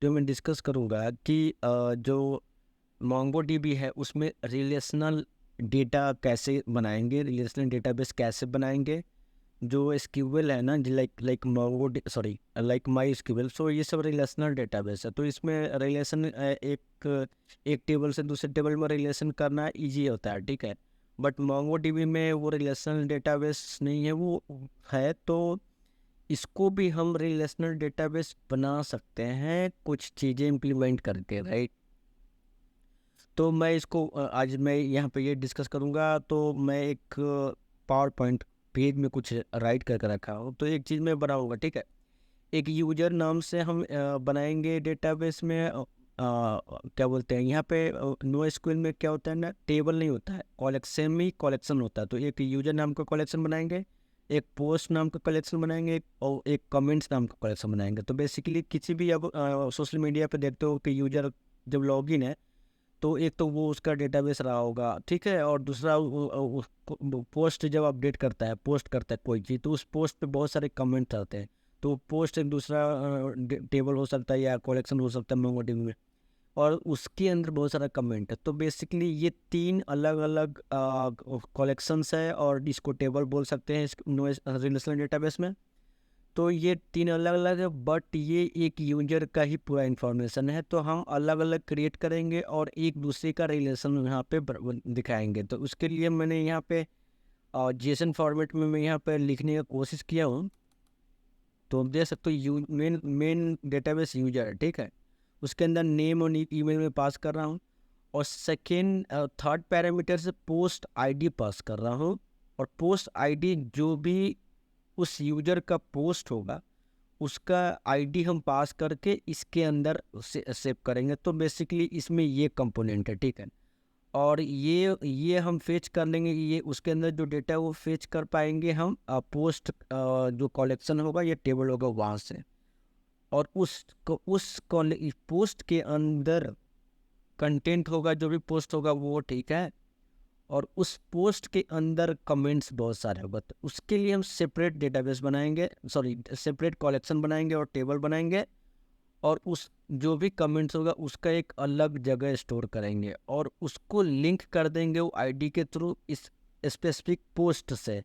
जो मैं डिस्कस करूँगा कि जो मोंगोडीबी है उसमें रिलेशनल डेटा कैसे बनाएंगे, रिलेशनल डेटाबेस कैसे बनाएंगे। जो एसक्यूएल है ना, like like Mongo sorry like MySQL, so ये सब रिलेशनल डेटाबेस है। तो इसमें रिलेशन एक टेबल से दूसरे टेबल में रिलेशन करना इजी होता है, ठीक है। बट मोंगो डीबी में वो रिलेशनल डेटाबेस नहीं है, वो है। तो इसको भी हम रिलेशनल डेटाबेस बना सकते हैं कुछ चीज़ें इम्प्लीमेंट करके, राइट। तो मैं इसको आज मैं यहाँ पे ये डिस्कस करूँगा। तो मैं एक पावर पॉइंट पेज में कुछ राइट करके रखा हूँ, तो एक चीज़ मैं बनाऊँगा, ठीक है। एक यूजर नाम से हम बनाएंगे डेटाबेस में क्या बोलते हैं यहाँ पे नो एसक्यूएल में क्या होता है ना, टेबल नहीं होता है, कलेक्शन में कलेक्शन होता है। तो एक यूजर नाम का कलेक्शन बनाएंगे, एक पोस्ट नाम का कलेक्शन बनाएंगे, और एक कमेंट्स नाम का कलेक्शन बनाएंगे। तो बेसिकली किसी भी अब सोशल मीडिया पे देखते हो कि यूजर जब लॉगिन है तो एक तो वो उसका डेटाबेस रहा होगा, ठीक है। और दूसरा पोस्ट जब अपडेट करता है, पोस्ट करता है कोई चीज़, तो उस पोस्ट पे बहुत सारे कमेंट्स आते हैं। तो पोस्ट एक दूसरा टेबल हो सकता है या कलेक्शन हो सकता है मोंगोडीबी में, और उसके अंदर बहुत सारा कमेंट है। तो बेसिकली ये तीन अलग अलग कलेक्शंस है, और इसको टेबल बोल सकते हैं इस रिलेशनल डेटाबेस में। तो ये तीन अलग अलग है, बट ये एक यूजर का ही पूरा इन्फॉर्मेशन है। तो हम अलग अलग क्रिएट करेंगे और एक दूसरे का रिलेशन यहाँ पे दिखाएंगे। तो उसके लिए मैंने यहाँ पे जेसन फॉर्मेट में मैं यहाँ पे लिखने की कोशिश किया हूँ। तो आप देख सकते हो मेन मेन डेटाबेस यूजर है, ठीक है। उसके अंदर नेम और ईमेल में पास कर रहा हूँ, और सेकेंड थर्ड पैरामीटर से पोस्ट आईडी पास कर रहा हूँ। और पोस्ट आईडी जो भी उस यूजर का पोस्ट होगा उसका आईडी हम पास करके इसके अंदर सेव करेंगे। तो बेसिकली इसमें ये कंपोनेंट है, ठीक है। और ये हम फेच कर लेंगे, ये उसके अंदर जो डेटा है वो फेच कर पाएंगे हम पोस्ट जो कलेक्शन होगा, ये टेबल होगा वहाँ से। और उस पोस्ट के अंदर कंटेंट होगा, जो भी पोस्ट होगा वो, ठीक है। और उस पोस्ट के अंदर कमेंट्स बहुत सारे होगा, तो उसके लिए हम सेपरेट डेटाबेस बनाएंगे, सॉरी सेपरेट कलेक्शन बनाएंगे और टेबल बनाएंगे। और उस जो भी कमेंट्स होगा उसका एक अलग जगह स्टोर करेंगे, और उसको लिंक कर देंगे वो आईडी के थ्रू इस स्पेसिफिक पोस्ट से।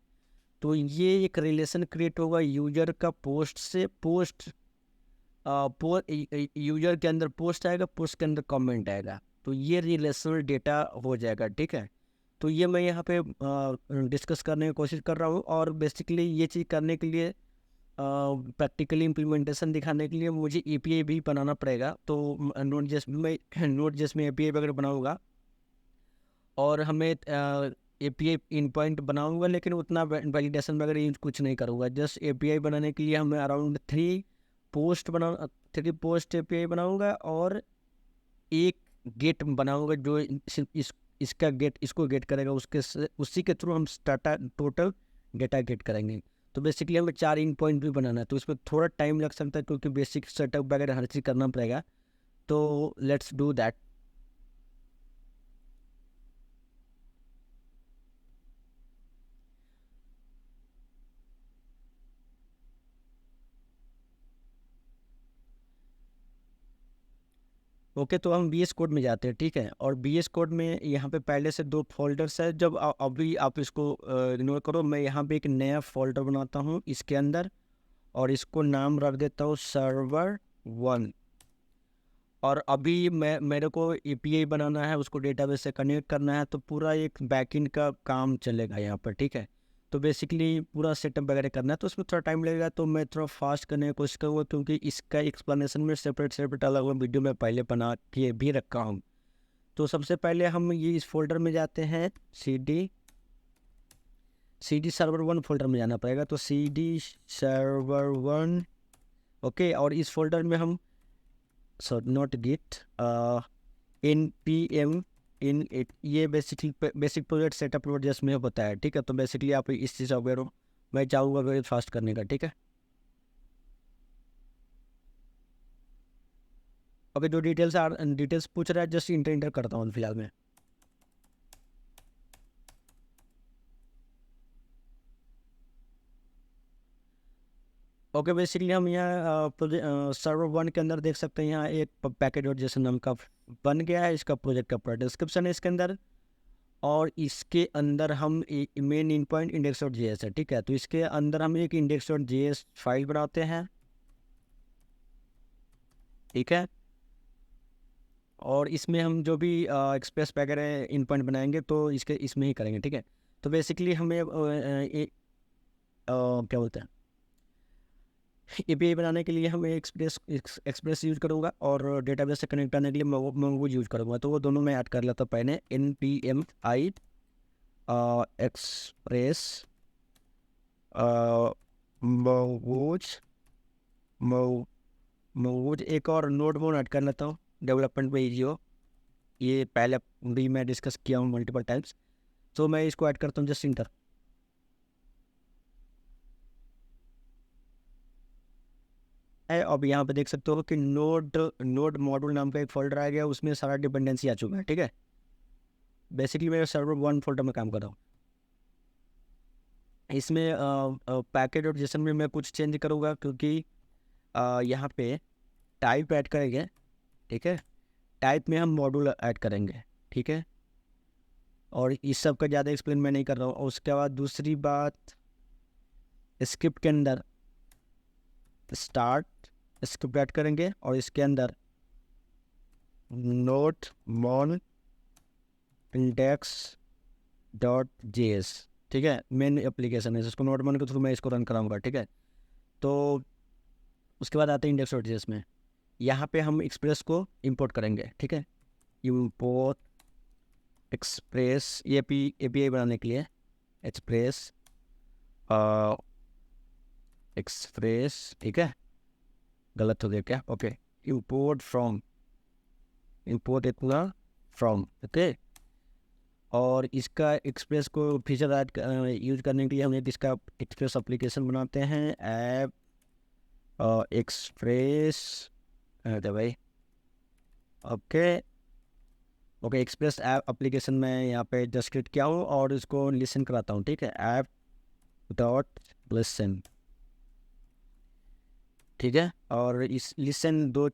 तो ये एक रिलेशन क्रिएट होगा यूजर का पोस्ट से। यूजर के अंदर पोस्ट आएगा, पोस्ट के अंदर कमेंट आएगा, तो ये रिलेशनल डेटा हो जाएगा, ठीक है। तो ये मैं यहाँ पे डिस्कस करने की कोशिश कर रहा हूँ। और बेसिकली ये चीज़ करने के लिए प्रैक्टिकली इम्प्लीमेंटेशन दिखाने के लिए मुझे एपीआई भी बनाना पड़ेगा। तो नोट जेएस में एपीआई वगैरह बनाऊंगा, और हमें एपीआई इन पॉइंट बनाऊंगा, लेकिन उतना वैलिडेशन वगैरह यूज कुछ नहीं करूँगा। जस्ट एपीआई बनाने के लिए हमें अराउंड थ्री पोस्ट एपीआई बनाऊंगा, और एक गेट बनाऊंगा जो इसका गेट इसको गेट करेगा, उसी के थ्रू हम डाटा टोटल डेटा गेट करेंगे। तो बेसिकली हमें 4 इन पॉइंट भी बनाना है, तो इसमें थोड़ा टाइम लग सकता है क्योंकि बेसिक सेटअप वगैरह हर चीज़ करना पड़ेगा। तो लेट्स डू दैट। ओके, तो हम बी एस कोड में जाते हैं, ठीक है। और बी एस कोड में यहाँ पे पहले से 2 फोल्डर्स है। जब अभी आप इसको इग्नोर करो, मैं यहाँ पे एक नया फोल्डर बनाता हूँ इसके अंदर, और इसको नाम रख देता हूँ सर्वर 1। और अभी मेरे को एपीआई बनाना है, उसको डेटाबेस से कनेक्ट करना है, तो पूरा एक बैकएंड का काम चलेगा यहाँ पर, ठीक है। तो बेसिकली पूरा सेटअप वगैरह करना है, तो उसमें थोड़ा टाइम लगेगा। तो मैं थोड़ा फास्ट करने की कोशिश करूँगा, क्योंकि इसका एक्सप्लेनेशन में सेपरेट अलग अलग वीडियो में पहले बना के भी रखा हूँ। तो सबसे पहले हम ये इस फोल्डर में जाते हैं, सी डी सर्वर 1 फोल्डर में जाना पड़ेगा। तो सी डी सर्वर 1, ओके। और इस फोल्डर में हम, so not git, N P M init, ये बेसिक प्रोजेक्ट सेटअप प्रोजेक्ट जिसमें होता है, ठीक है। तो बेसिकली आप इस चीज़ अवेयर हो, मैं चाहूँगा वेरी फास्ट करने का, ठीक है। ओके, जो डिटेल्स पूछ रहा है, जस्ट इंटर इंटर करता हूँ फिलहाल में। ओके, बेसिकली हम यहाँ सर्वर 1 के अंदर देख सकते हैं, यहाँ एक पैकेट डॉट जेसन नाम का बन गया है। इसका प्रोजेक्ट का पूरा डिस्क्रिप्शन है इसके अंदर, और इसके अंदर हम मेन इन पॉइंट इंडेक्स डॉट जेएस है, ठीक है। तो इसके अंदर हम एक इंडेक्स डॉट जेएस फाइल बनाते हैं, ठीक है। और इसमें हम जो भी एक्सप्रेस वगैरह इन पॉइंट बनाएंगे तो इसमें ही करेंगे, ठीक है। तो बेसिकली हमें क्या बोलते हैं, एपीआई बनाने के लिए हम एक्सप्रेस यूज करूँगा, और डेटाबेस से कनेक्ट करने के लिए मंगो यूज करूँगा। तो वो दोनों मैं ऐड कर लेता हूँ पहले। npmi एक्सप्रेस मंगोज एक और नोड मोड ऐड कर लेता हूँ, डेवलपमेंट में ईजी हो। ये पहले भी मैं डिस्कस किया हूँ मल्टीपल टाइम्स, तो मैं इसको ऐड करता हूँ जस्ट इंटर। है, अब यहाँ पे देख सकते हो कि नोड मॉड्यूल नाम का एक फोल्डर आ गया, उसमें सारा डिपेंडेंसी आ चुका है, ठीक है। बेसिकली मैं सर्वर 1 फोल्डर में काम कर रहा हूँ। इसमें पैकेट और जेसन में मैं कुछ चेंज करूँगा, क्योंकि यहाँ पे टाइप ऐड करेंगे, ठीक है। टाइप में हम मॉड्यूल ऐड करेंगे, ठीक है। और इस सब का ज़्यादा एक्सप्लेन मैं नहीं कर रहा हूँ। और उसके बाद दूसरी बात, स्क्रिप्ट के अंदर स्टार्ट स्क्रिप्ट ऐड करेंगे, और इसके अंदर नोट मॉन इंडेक्स डॉट जेएस, ठीक है। मेन एप्लीकेशन है जिसको नोट मॉन के थ्रू मैं इसको रन कराऊंगा, ठीक है। तो उसके बाद आते हैं इंडेक्स डॉट जेएस में। यहाँ पे हम एक्सप्रेस को इंपोर्ट करेंगे, ठीक है। इंपोर्ट एक्सप्रेस एपीआई बनाने के लिए एक्सप्रेस ठीक है, गलत हो गया क्या, ओके। इंपोर्ट इतना फ्रॉम, ओके। और इसका एक्सप्रेस को फीचर ऐड यूज करने के लिए हम एक इसका एक्सप्रेस एप्लीकेशन बनाते हैं, ऐप एक्सप्रेस भाई, ओके। एक्सप्रेस ऐप एप्लीकेशन मैं यहाँ पे जस्ट क्रिएट किया हूँ, और इसको लिसन कराता हूँ, ठीक है। ऐप डॉट लिसन, ठीक है। और इस लिसन दो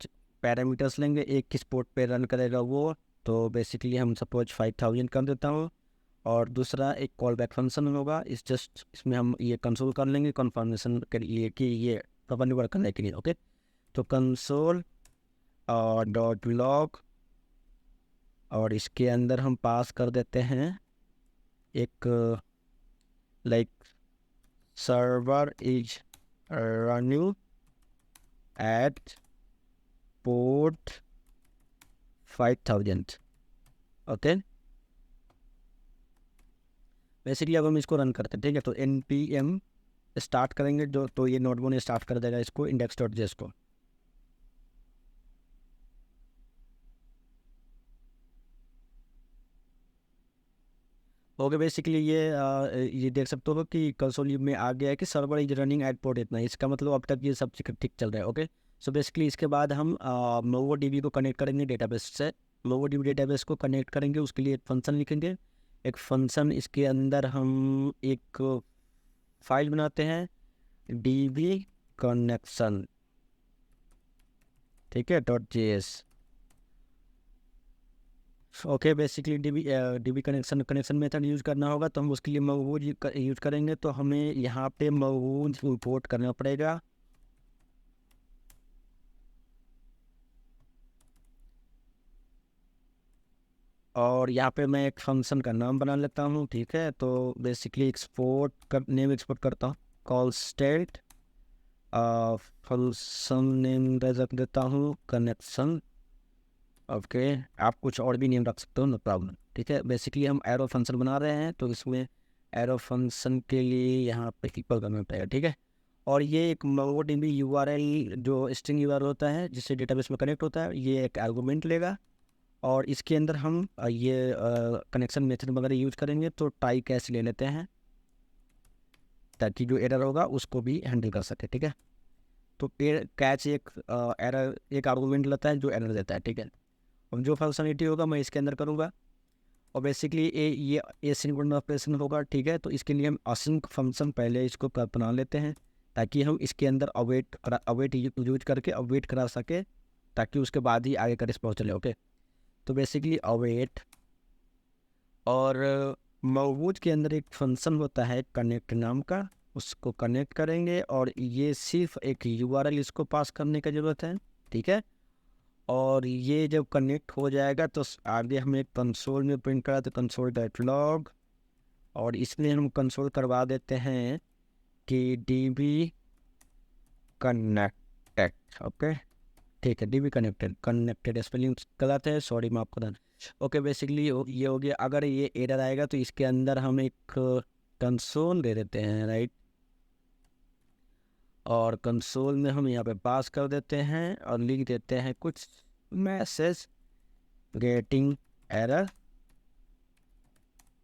पैरामीटर्स लेंगे, एक किस पोर्ट पे रन करेगा वो, तो बेसिकली हम सपोज 5000 कर देता हूँ। और दूसरा एक कॉल बैक फंक्शन होगा, इसमें हम ये कंसोल कर लेंगे कन्फर्मेशन के लिए कि ये प्रॉपर्ली वर्क करने के लिए, ओके। तो कंसोल डॉट लॉग, और इसके अंदर हम पास कर देते हैं एक like server is running at port 5000, okay. Basically अब हम इसको रन करते हैं, ठीक है। तो npm स्टार्ट करेंगे जो, तो ये नोटबुक स्टार्ट कर देगा इसको इंडेक्स डॉट जेएस को। ओके, बेसिकली ये देख सकते हो कि कंसोल में आ गया है कि server is running at port इतना। इसका मतलब अब तक ये सब ठीक चल रहा है, ओके। सो बेसिकली इसके बाद हम MongoDB को कनेक्ट करेंगे डेटाबेस से। MongoDB डेटाबेस को कनेक्ट करेंगे, उसके लिए एक फंक्शन लिखेंगे। एक फंक्शन, इसके अंदर हम एक फाइल बनाते हैं db कनेक्शन, ठीक है, .js, okay. Basically dB connection method use करना होगा, तो हम उसके लिए मगबूज यूज़ करेंगे। तो हमें यहाँ पे मगबूज इंपोर्ट करना पड़ेगा, और यहाँ पे मैं एक फंक्शन का नाम बना लेता हूँ, ठीक है। तो बेसिकली नेम एक्सपोर्ट करता हूँ, कॉल स्टेट, फंक्शन नेम रख देता हूँ कनेक्शन, ओके। आप कुछ और भी नेम रख सकते हो, नो प्रॉब्लम, ठीक है। बेसिकली हम एरो फंक्शन बना रहे हैं, तो इसमें एरो फंक्शन के लिए यहाँ पे इक्वल करना पड़ेगा, ठीक है। और ये एक MongoDB URL जो स्ट्रिंग URL होता है जिससे डेटाबेस में कनेक्ट होता है, ये एक आर्गूमेंट लेगा, और इसके अंदर हम ये कनेक्शन मेथड वगैरह यूज करेंगे। तो टाई कैश ले लेते हैं ताकि जो एरर होगा उसको भी हैंडल कर सके, ठीक है। तो कैच एक आर्गूमेंट लेता है जो एरर देता है, ठीक है। और जो फंक्शनलिटी होगा मैं इसके अंदर करूँगा, और बेसिकली ये एसिंक्रोनस ऑपरेशन होगा, ठीक है। तो इसके लिए हम असिंक फंक्शन पहले इसको बना लेते हैं ताकि हम इसके अंदर अवेट यूज करके अवेट करा सके, ताकि उसके बाद ही आगे का रिस्पॉन्स चले। ओके, तो बेसिकली अवेट, और मवूज के अंदर एक फंक्शन होता है कनेक्ट नाम का, उसको कनेक्ट करेंगे और ये सिर्फ एक यूआरएल इसको पास करने का ज़रूरत है, ठीक है। और ये जब कनेक्ट हो जाएगा तो आगे हम एक कंसोल में प्रिंट करा, तो कंसोल डॉट लॉग, और इसमें हम कंसोल करवा देते हैं कि डीबी कनेक्टेड। ओके, ठीक है, डीबी कनेक्टेड स्पेलिंग गलत है, सॉरी, माफ करना। ओके, बेसिकली ये हो गया। अगर ये एरर आएगा तो इसके अंदर हम एक कंसोल दे देते हैं, राइट, और कंसोल में हम यहाँ पे पास कर देते हैं और लिख देते हैं कुछ message getting error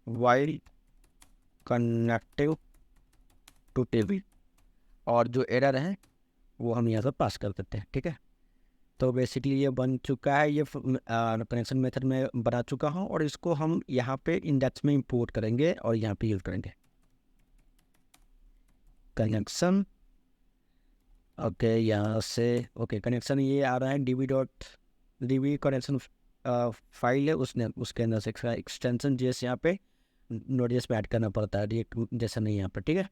while connecting to TV, और जो एरर है वो हम यहाँ पे पास कर देते हैं, ठीक है। तो बेसिकली ये बन चुका है, ये कनेक्शन मेथड में बना चुका हूँ, और इसको हम यहाँ पे इंडेक्स में इंपोर्ट करेंगे और यहाँ पे यूज करेंगे कनेक्शन। ओके, यहाँ से ओके, कनेक्शन ये आ रहा है डीबी कनेक्शन फाइल है, उसके अंदर से एक्सटेंशन जैसे यहाँ पे नोड.js पे ऐड करना पड़ता है, रिएक्ट जैसा नहीं यहाँ पे, ठीक है।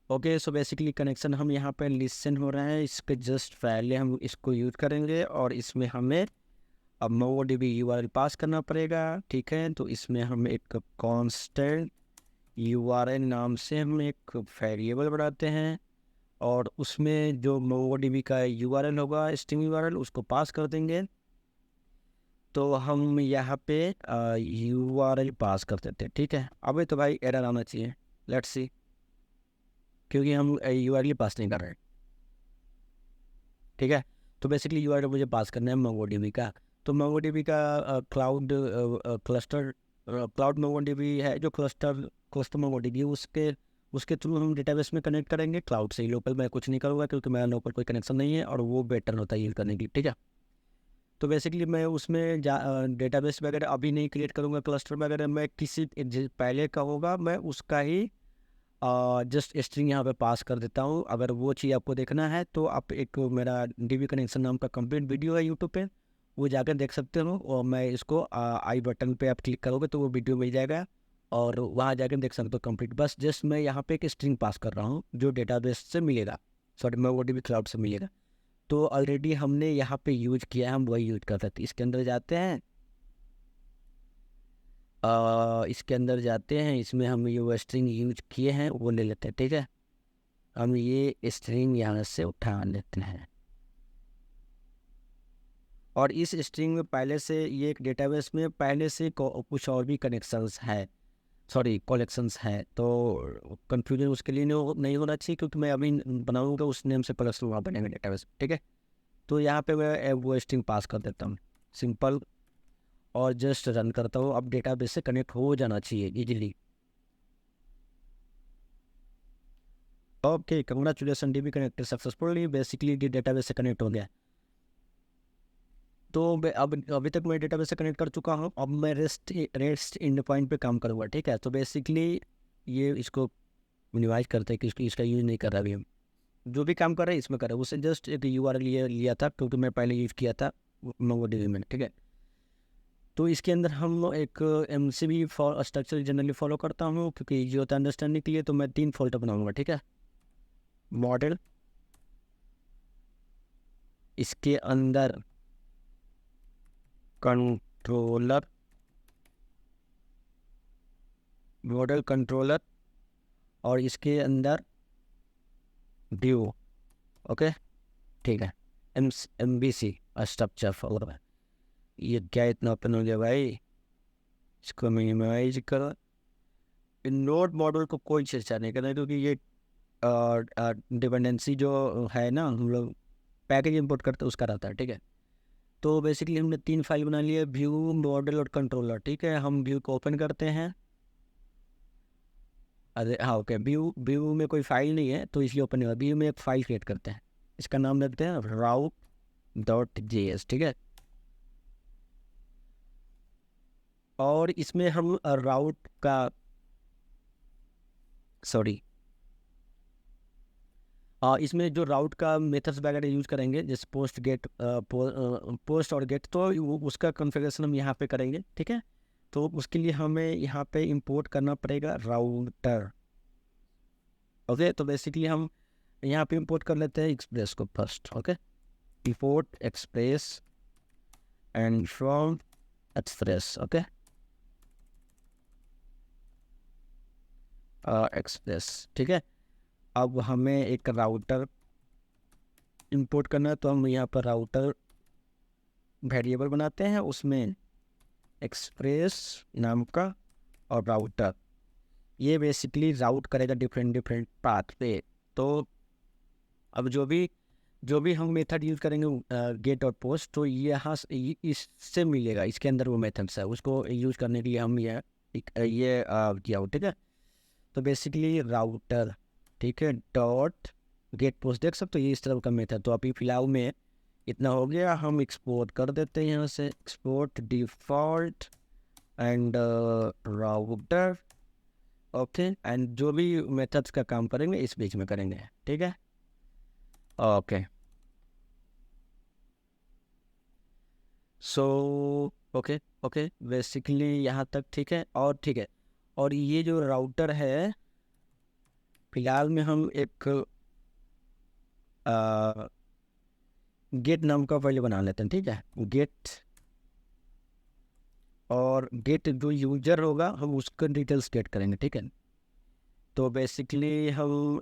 ओके, सो बेसिकली कनेक्शन हम यहाँ पे लिसन हो रहा है, इसके जस्ट पहले हम इसको यूज करेंगे और इसमें हमें अब MongoDB URL पास करना पड़ेगा, ठीक है। तो इसमें हम एक कांस्टेंट URL नाम से हम एक वेरिएबल बनाते हैं, और उसमें जो MongoDB का URL होगा, स्ट्रिंग URL, उसको पास कर देंगे। तो हम यहाँ पे URL पास कर देते हैं, ठीक है। अबे तो भाई एरर आना चाहिए, लेट्स सी, क्योंकि हम URL पास नहीं कर रहे हैं, ठीक है। तो बेसिकली URL मुझे पास करना है MongoDB का। तो MongoDB का क्लाउड MongoDB है, जो क्लस्टर MongoDB, उसके थ्रू हम डेटाबेस में कनेक्ट करेंगे क्लाउड से ही। लोकल मैं कुछ नहीं करूँगा क्योंकि मेरा लोकल कोई कनेक्शन नहीं है, और वो बेटर होता है यूज करने के लिए, ठीक है। तो बेसिकली मैं उसमें डेटाबेस वगैरह अभी नहीं क्रिएट करूँगा, क्लस्टर वगैरह मैं किसी पहले का होगा मैं उसका ही जस्ट स्ट्रिंग यहाँ पे पास कर देता हूँ। अगर वो चीज़ आपको देखना है तो आप एक मेरा डीबी कनेक्शन नाम का कंप्लीट वीडियो है यूट्यूब पे, वो जाकर देख सकते हो, और मैं इसको आई बटन पे आप क्लिक करोगे तो वो वीडियो मिल जाएगा, और वहाँ जाकर देख सकते हो कंप्लीट। बस जस्ट मैं यहाँ पे एक स्ट्रिंग पास कर रहा हूँ जो डेटाबेस से मिलेगा, सॉरी MongoDB क्लाउड से मिलेगा। तो ऑलरेडी हमने यहाँ पे यूज किया है, हम वही यूज कर सकते हैं। इसके अंदर जाते हैं, इसमें हम ये स्ट्रिंग यूज किए हैं वो ले लेते हैं, ठीक है। हम ये स्ट्रिंग यहाँ से उठा लेते हैं, और इस स्ट्रिंग में पहले से ये एक डेटाबेस में पहले से कुछ और भी कनेक्शंस है, सॉरी कलेक्शंस है। तो कंफ्यूजन उसके लिए नहीं होना चाहिए, क्योंकि मैं अभी बनाऊंगा उस नेम से प्लस वहाँ बनेगा डेटाबेस, ठीक है। तो यहाँ पे मैं वो स्ट्रिंग पास कर देता हूँ, सिंपल, और जस्ट रन करता हूँ। अब डेटाबेस से कनेक्ट हो जाना चाहिए easily. Okay, congratulation, dB connected successfully, basically database से कनेक्ट हो गया। तो अब अभी तक मैं डेटाबेस से कनेक्ट कर चुका हूँ, अब मैं रेस्ट एंड पॉइंट पे काम करूँगा, ठीक है। तो बेसिकली ये इसको मिनिमाइज करते हैं कि इसका यूज़ नहीं कर रहा अभी हम, जो भी काम कर रहे हैं इसमें कर रहे हैं, उससे जस्ट एक URL लिया था क्योंकि मैं पहले यूज़ किया था MongoDB में, ठीक है। तो इसके अंदर हम एक MCB for structure generally follow करता हूँ क्योंकि ईजी होता है अंडरस्टैंडिंग के लिए। तो मैं 3 फोल्डर बनाऊँगा, ठीक है। मॉडल, इसके अंदर कंट्रोलर, मॉडल कंट्रोलर, और इसके अंदर व्यू, ओके, ठीक है। MVC स्ट्रक्चर फॉलोअर, ये क्या इतना ओपन हो गया भाई, इसको मिनिमाइज करो। नोड मॉडल को कोई चर्चा नहीं करना, क्योंकि ये डिपेंडेंसी जो है ना, हम लोग पैकेज इंपोर्ट करते हैं उसका रहता है, ठीक है। तो बेसिकली हमने 3 फाइल बना ली है, व्यू, मॉडल और कंट्रोलर, ठीक है। हम व्यू को ओपन करते हैं, अरे हाँ, ओके, व्यू में कोई फाइल नहीं है तो इसलिए ओपन नहीं हुआ। व्यू में एक फाइल क्रिएट करते हैं, इसका नाम रखते हैं route.js, ठीक है। और इसमें हम राउट का, सॉरी, इसमें जो राउट का मेथड्स वगैरह यूज करेंगे जैसे पोस्ट गेट पोस्ट और गेट, तो उसका कॉन्फ़िगरेशन हम यहाँ पे करेंगे, ठीक है। तो उसके लिए हमें यहाँ पे इंपोर्ट करना पड़ेगा राउटर। ओके, तो बेसिकली हम यहाँ पे इंपोर्ट कर लेते हैं एक्सप्रेस को first. Okay, import express and from express. Okay, express, ठीक है। अब हमें एक राउटर इंपोर्ट करना है, तो हम यहाँ पर राउटर वेरिएबल बनाते हैं, उसमें एक्सप्रेस नाम का और राउटर, ये बेसिकली राउट करेगा डिफरेंट डिफरेंट पाथ पे। तो अब जो भी हम मेथड यूज़ करेंगे गेट और पोस्ट, तो यहाँ इससे मिलेगा, इसके अंदर वो मेथड्स है, उसको यूज़ करने के लिए हम ये किया हो, ठीक है। तो बेसिकली राउटर, ठीक है, डॉट गेट पोस्ट, देख सकते हो ये इस तरह का मेथड। तो अभी फिलहाल में इतना हो गया, हम एक्सपोर्ट कर देते हैं यहाँ से, export default and router. Okay, and जो भी मेथड्स का काम करेंगे इस बीच में करेंगे, ठीक है। Okay, so okay okay, basically यहाँ तक ठीक है। और ठीक है, और ये जो राउटर है, फिलहाल में हम एक गेट नाम का पहले बना लेते हैं, ठीक है। गेट, और गेट जो यूजर होगा हम उसका डिटेल्स गेट करेंगे, ठीक है। तो बेसिकली हम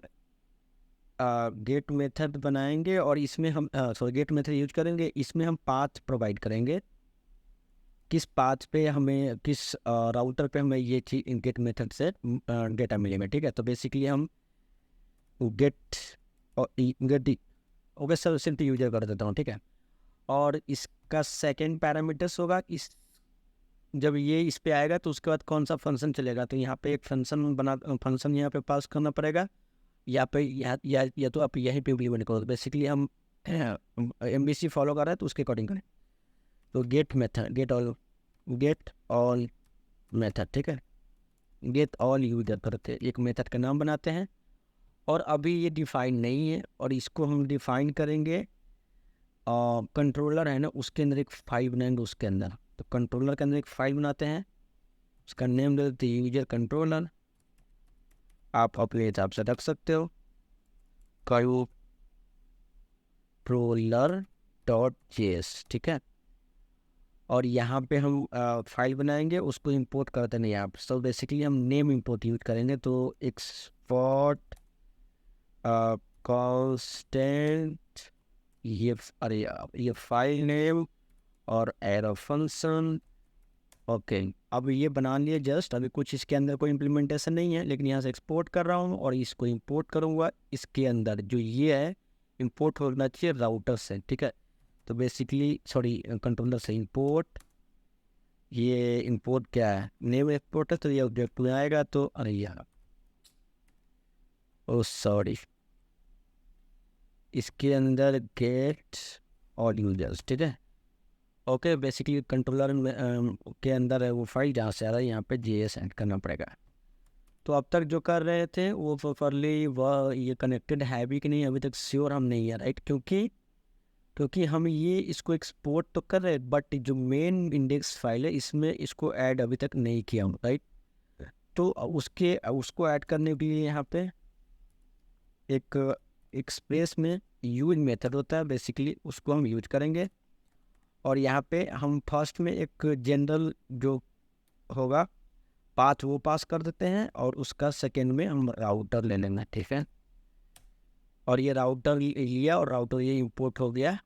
गेट मेथड बनाएंगे और इसमें हम गेट मेथड यूज करेंगे, इसमें हम पाथ प्रोवाइड करेंगे, किस पाथ पे हमें, किस राउटर पे हमें ये चीज गेट मेथड से डेटा मिलेगा, ठीक है। तो बेसिकली हम गेट और गेट, ओके सर, सिर्फ यूजर कर देता हूँ, ठीक है। और इसका सेकेंड पैरामीटर्स होगा, इस जब ये इस पे आएगा तो उसके बाद कौन सा फंक्शन चलेगा, तो यहाँ पे एक फंक्शन यहाँ पे पास करना पड़ेगा, या पे या तो आप यहीं पे इम्प्लीमेंट करो। बेसिकली हम MVC फॉलो कर रहे हैं तो उसके अकॉर्डिंग करें। तो get method, get all method, ठीक है, गेट ऑल यूजर करते हैं, एक मेथड का नाम बनाते हैं। और अभी ये डिफाइन नहीं है, और इसको हम डिफाइन करेंगे कंट्रोलर है ना, उसके अंदर एक फाइल बनाएंगे उसके अंदर। तो कंट्रोलर के अंदर एक फाइल बनाते हैं, उसका नेम दे देते हैं यूजर कंट्रोलर, आप अपने हिसाब से रख सकते हो, controller.js, ठीक है। और यहाँ पे हम फाइल बनाएंगे, उसको इंपोर्ट करते नहीं आप। सो बेसिकली हम नेम इंपोर्ट यूज करेंगे, तो एक्सपोर्ट कांस्टेंट, ये फाइल नेम और एरो फंक्शन। ओके, अब ये बना लिए जस्ट, अभी कुछ इसके अंदर कोई इम्प्लीमेंटेशन नहीं है, लेकिन यहाँ से एक्सपोर्ट कर रहा हूँ और इसको इंपोर्ट करूँगा। इसके अंदर जो ये है इंपोर्ट होना चाहिए राउटर से, ठीक है। तो बेसिकली कंट्रोलर से इंपोर्ट, ये इंपोर्ट क्या है, नेम एक्सपोर्ट है, तो ये ऑब्जेक्ट में आएगा। तो अरे यार, ओ सॉरी, इसके अंदर गेट और यूजर्स, ठीक है। ओके, बेसिकली कंट्रोलर के अंदर है वो फाइल, जहाँ से आ रहा है यहाँ पे JS ऐड करना पड़ेगा। तो अब तक जो कर रहे थे वो प्रॉपरली वह ये कनेक्टेड है भी कि नहीं अभी तक श्योर हम नहीं है, राइट। क्योंकि हम ये इसको एक्सपोर्ट तो कर रहे हैं, बट जो मेन इंडेक्स फाइल है इसमें इसको ऐड अभी तक नहीं किया हूँ, राइट। तो उसको ऐड करने के लिए यहाँ पे एक एक्सप्रेस में यूज मेथड होता है, बेसिकली उसको हम यूज करेंगे। और यहाँ पे हम फर्स्ट में एक जनरल जो होगा पाथ वो पास कर देते हैं, और उसका सेकेंड में हम राउटर ले लेंगे, ठीक है। और ये राउटर लिया और राउटर ये इंपोर्ट हो गया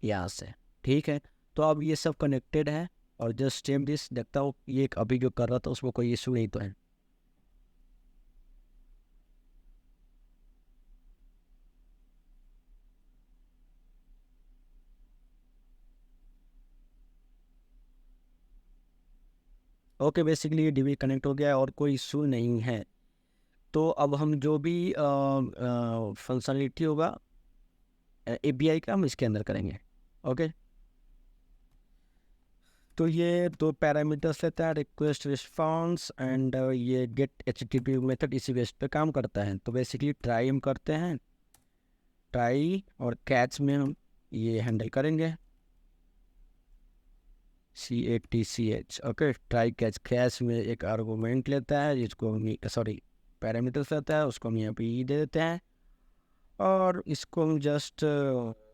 यहाँ से, ठीक है। तो अब ये सब कनेक्टेड है, और जस्ट स्टेम दिस देखता हूँ ये अभी जो कर रहा था उसमें कोई इशू नहीं तो है। ओके, बेसिकली ये DB कनेक्ट हो गया है और कोई इशू नहीं है। तो अब हम जो भी फंक्शनलिटी होगा API का हम इसके अंदर करेंगे। ओके, तो ये दो पैरामीटर्स लेता है, रिक्वेस्ट रिस्पॉन्स एंड ये गेट HTTP मेथड इसी बेस पे काम करता है। तो बेसिकली ट्राई हम करते हैं, ट्राई और कैच में हम ये हैंडल करेंगे, CATCH। Okay, try catch. Catch में एक आर्गूमेंट लेता है जिसको हम सॉरी पैरामीटर्स रहता है, उसको हम यहाँ पे ई दे देते हैं और इसको हम जस्ट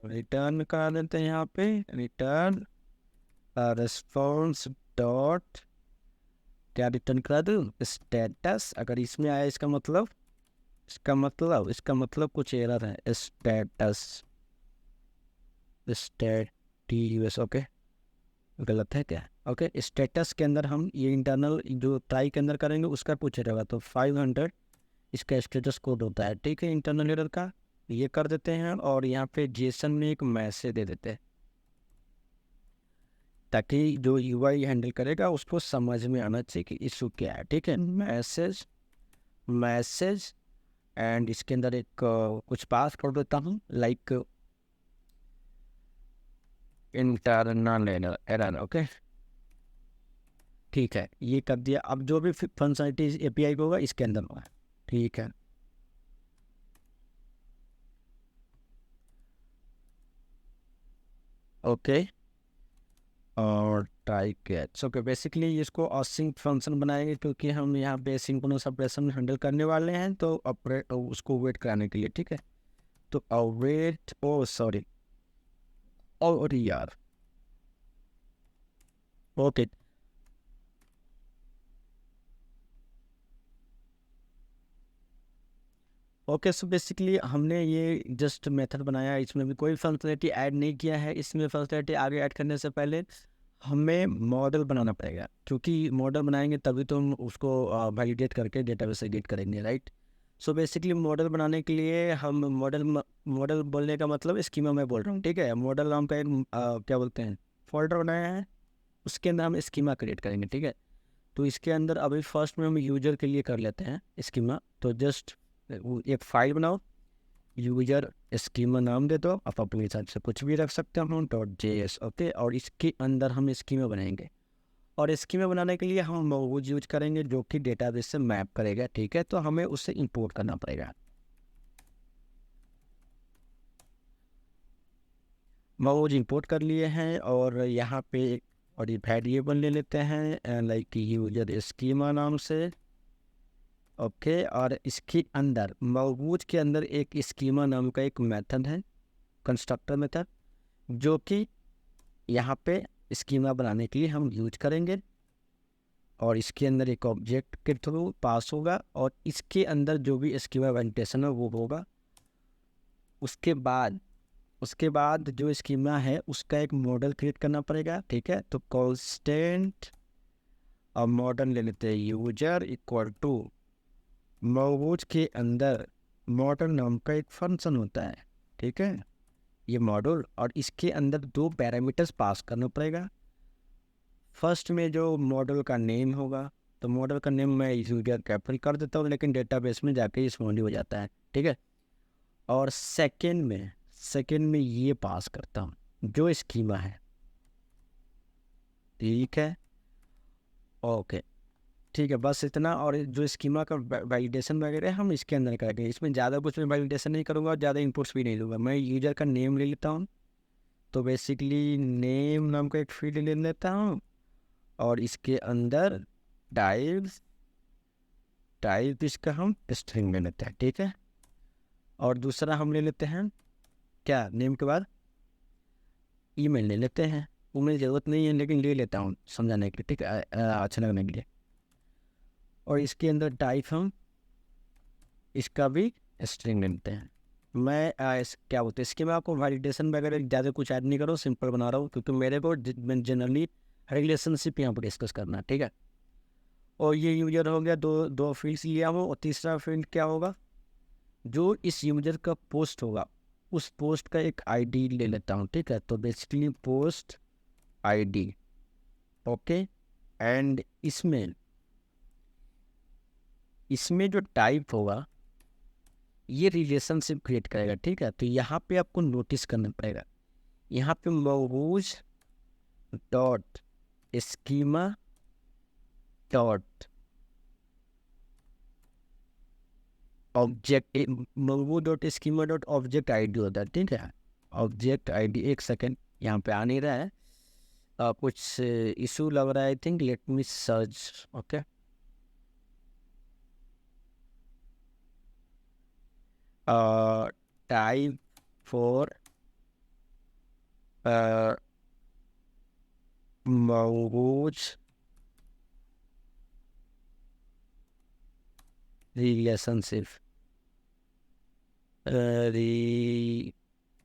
रिटर्न करा देते हैं। यहाँ पे रिटर्न रिस्पॉन्स डॉट क्या रिटर्न करा दूँ, स्टेटस। अगर इसमें आया इसका मतलब कुछ एरर है, स्टेटस। ओके, गलत है क्या? ओके, स्टेटस के अंदर हम ये इंटरनल जो ट्राई के अंदर करेंगे उसका पूछ रहेगा, तो 500 इसका स्टेटस कोड होता है, ठीक है, इंटरनल एरर का। ये कर देते हैं और यहाँ पे जेसन में एक मैसेज दे देते हैं ताकि जो यूआई हैंडल करेगा उसको समझ में आना चाहिए कि इशू क्या है, ठीक है। मैसेज एंड इसके अंदर एक कुछ पास कर देता हूँ, लाइक इंटरनल एरर। ओके, ठीक है, ये कर दिया। अब जो भी फंक्शनलिटी एपीआई होगा इसके अंदर होगा, ठीक है। ओके, और ट्राई कैच। ओके, बेसिकली इसको असिंक फंक्शन बनाएंगे क्योंकि हम यहाँ पे सिंक्रोनस ऑपरेशन हैंडल करने वाले हैं, तो ऑपरेट उसको वेट कराने के लिए, ठीक है। तो वेट, ओ सॉरी, और यार, ओके, ओके। सो बेसिकली हमने ये जस्ट मेथड बनाया, इसमें भी कोई फंक्शनलिटी ऐड नहीं किया है। इसमें फंक्शनलिटी आगे ऐड करने से पहले हमें मॉडल बनाना पड़ेगा, क्योंकि मॉडल बनाएंगे तभी तो हम उसको वैलिडेट करके डेटाबेस से गेट करेंगे, राइट। सो बेसिकली मॉडल बनाने के लिए हम मॉडल बोलने का मतलब स्कीमा मैं बोल रहा हूँ, ठीक है। मॉडल नाम का एक क्या बोलते हैं, फोल्डर बनाया है, उसके अंदर हम स्कीमा क्रिएट करेंगे, ठीक है। तो इसके अंदर अभी फर्स्ट में हम यूजर के लिए कर लेते हैं स्कीमा। तो जस्ट एक फाइल बनाओ, यूजर स्कीमा नाम दे दो, आप अपने हिसाब से कुछ भी रख सकते हो, .js। ओके, और इसके अंदर हम स्कीमा बनाएंगे और स्कीमा बनाने के लिए हम मौजूद यूज करेंगे जो कि डेटाबेस से मैप करेगा, ठीक है। तो हमें उसे इंपोर्ट करना पड़ेगा। मौजूद इंपोर्ट कर लिए हैं और यहाँ पे एक और ये वेरिएबल ले लेते हैं लाइक यूजर स्कीमा नाम से। ओके, और इसके अंदर मौजूद के अंदर एक स्कीमा नाम का एक मेथड है, कंस्ट्रक्टर मेथड, जो कि यहाँ पे स्कीमा बनाने के लिए हम यूज करेंगे। और इसके अंदर एक ऑब्जेक्ट के थ्रू पास होगा और इसके अंदर जो भी स्कीमा वैलिडेशन है वो होगा। उसके बाद जो स्कीमा है उसका एक मॉडल क्रिएट करना पड़ेगा, ठीक है। तो कांस्टेंट और मॉडल ले लेते हैं, यूजर इक्वल टू मौजूद के अंदर मॉडल नाम का एक फंक्शन होता है, ठीक है, ये मॉडल। और इसके अंदर दो पैरामीटर्स पास करना पड़ेगा। फर्स्ट में जो मॉडल का नेम होगा, तो मॉडल का नेम मैं यूजर कैपिटल कर देता हूँ, लेकिन डेटाबेस में जाके स्मॉल हो जाता है, ठीक है। और सेकंड में ये पास करता हूँ जो स्कीमा है, ठीक है। ओके, ठीक है, बस इतना। और जो स्कीमा का वैलिडेशन वगैरह हम इसके अंदर करेंगे, इसमें ज़्यादा कुछ मैं वैलिडेशन नहीं करूँगा और ज़्यादा इनपुट्स भी नहीं लूँगा। मैं यूजर का नेम ले लेता हूँ, तो बेसिकली नेम नाम का एक फील्ड ले लेता हूँ और इसके अंदर टाइप इसका हम स्ट्रिंग ले लेते हैं, ठीक है। और दूसरा हम ले लेते हैं क्या, नेम के बाद ईमेल ले लेते हैं। वो मेरी ज़रूरत नहीं है लेकिन ले लेता हूँ समझाने के लिए, ठीक है, अच्छा लगने के लिए। और इसके अंदर टाइप हम इसका भी स्ट्रिंग ले लेते हैं। मैं क्या बोलते हैं, इसके मैं आपको वैलिडेशन वगैरह ज़्यादा कुछ ऐड नहीं करो, सिंपल बना रहा हूँ क्योंकि मेरे को जनरली रिलेशनशिप यहाँ पर डिस्कस करना है, ठीक है। और ये यूजर हो गया, दो दो फील्ड्स लिया हो। और तीसरा फील्ड क्या होगा, जो इस यूजर का पोस्ट होगा उस पोस्ट का एक आईडी ले लेता हूँ, ठीक है। तो basically post ID, okay. And इसमें जो टाइप होगा ये रिलेशनशिप क्रिएट करेगा, ठीक है। तो यहाँ पे आपको नोटिस करना पड़ेगा, यहाँ पे मौजूद dot schema dot object Mongo dot schema dot object ID होता है, ठीक है। ऑब्जेक्ट आईडी, एक सेकेंड, यहाँ पे आ नहीं रहा है, कुछ इशू लग रहा है, I think, let me search. Okay, type for mongoose relationship,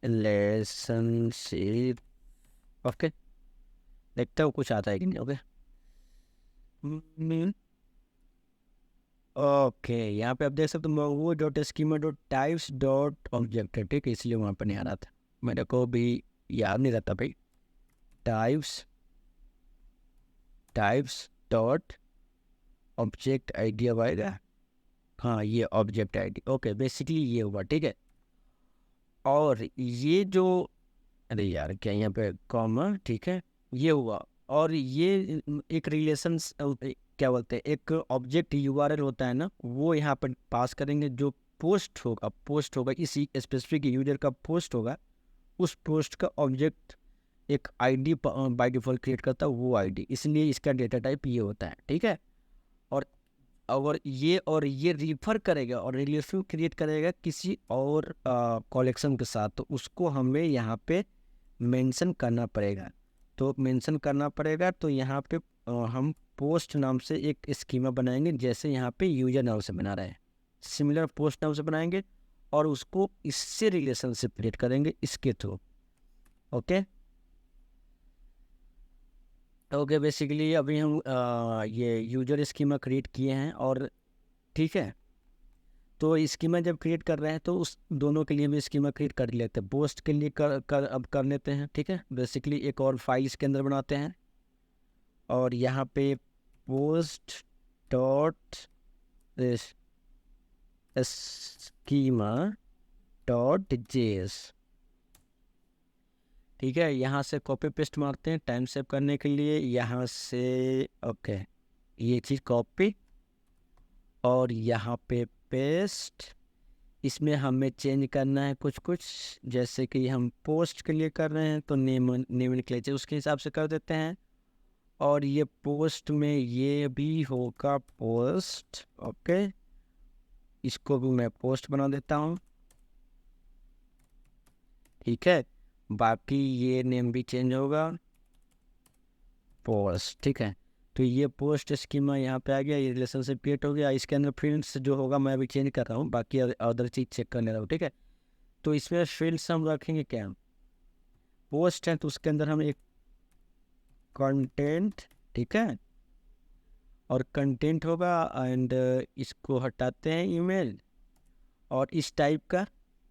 relationship. Okay, देखता हूँ कुछ आता है कि नहीं। ओके, ओके, यहाँ पे आप देख सकते हो Mongo dot schema dot types dot object है, ठीक है, इसलिए वहाँ पर नहीं आ रहा था, मेरे को भी याद नहीं रहता भाई। Types types dot object ID अब आएगा। हाँ, ये ऑब्जेक्ट आईडी, ओके, बेसिकली ये हुआ, ठीक है। और ये जो, अरे यार क्या यहाँ पे कॉमा, ठीक है, ये हुआ। और ये एक रिलेशन, क्या बोलते हैं, एक ऑब्जेक्ट यूआरएल होता है ना, वो यहाँ पर पास करेंगे। जो पोस्ट होगा इसी स्पेसिफिक यूजर का पोस्ट होगा, उस पोस्ट का ऑब्जेक्ट एक आईडी बाय डिफॉल्ट क्रिएट करता है, वो आईडी, इसलिए इसका डेटा टाइप ये होता है, ठीक है। और ये रिफर करेगा और रिलेशन क्रिएट करेगा किसी और कलेक्शन के साथ, तो उसको हमें यहाँ पे मेंशन करना पड़ेगा। तो मेंशन करना पड़ेगा, तो यहाँ पे हम पोस्ट नाम से एक स्कीमा बनाएंगे, जैसे यहाँ पे यूजर नाम से बना रहे हैं, सिमिलर पोस्ट नाम से बनाएंगे, और उसको इससे रिलेशनशिप क्रिएट करेंगे इसके थ्रू। ओके, ओके, बेसिकली अभी हम ये यूजर स्कीमा क्रिएट किए हैं, और ठीक है, तो स्कीमा जब क्रिएट कर रहे हैं तो उस दोनों के लिए भी स्कीमा क्रिएट कर लेते हैं। पोस्ट के लिए अब कर लेते हैं, ठीक है। बेसिकली एक और फाइल इसके अंदर बनाते हैं, और यहाँ पे post dot schema dot JS, ठीक है। यहाँ से कॉपी पेस्ट मारते हैं टाइम सेव करने के लिए, यहाँ से। ओके, ये चीज़ कॉपी, और यहाँ पे पेस्ट। इसमें हमें चेंज करना है कुछ कुछ, जैसे कि हम पोस्ट के लिए कर रहे हैं तो नेम क्लेचर उसके हिसाब से कर देते हैं। और ये पोस्ट में ये भी होगा पोस्ट, ओके, इसको भी मैं पोस्ट बना देता हूँ, ठीक है। बाकी ये नेम भी चेंज होगा, पोस्ट, ठीक है। तो ये पोस्ट स्कीमा यहाँ पे आ गया, ये रिलेशनशिप क्रिएट हो गया। इसके अंदर फील्ड्स जो होगा मैं अभी चेंज कर रहा हूँ, बाकी अदर चीज़ चेक करने रहा हूँ, ठीक है। तो इसमें फील्ड्स हम रखेंगे क्या, पोस्ट है तो उसके अंदर हम एक कंटेंट, ठीक है, और कंटेंट होगा, एंड इसको हटाते हैं ईमेल, और इस टाइप का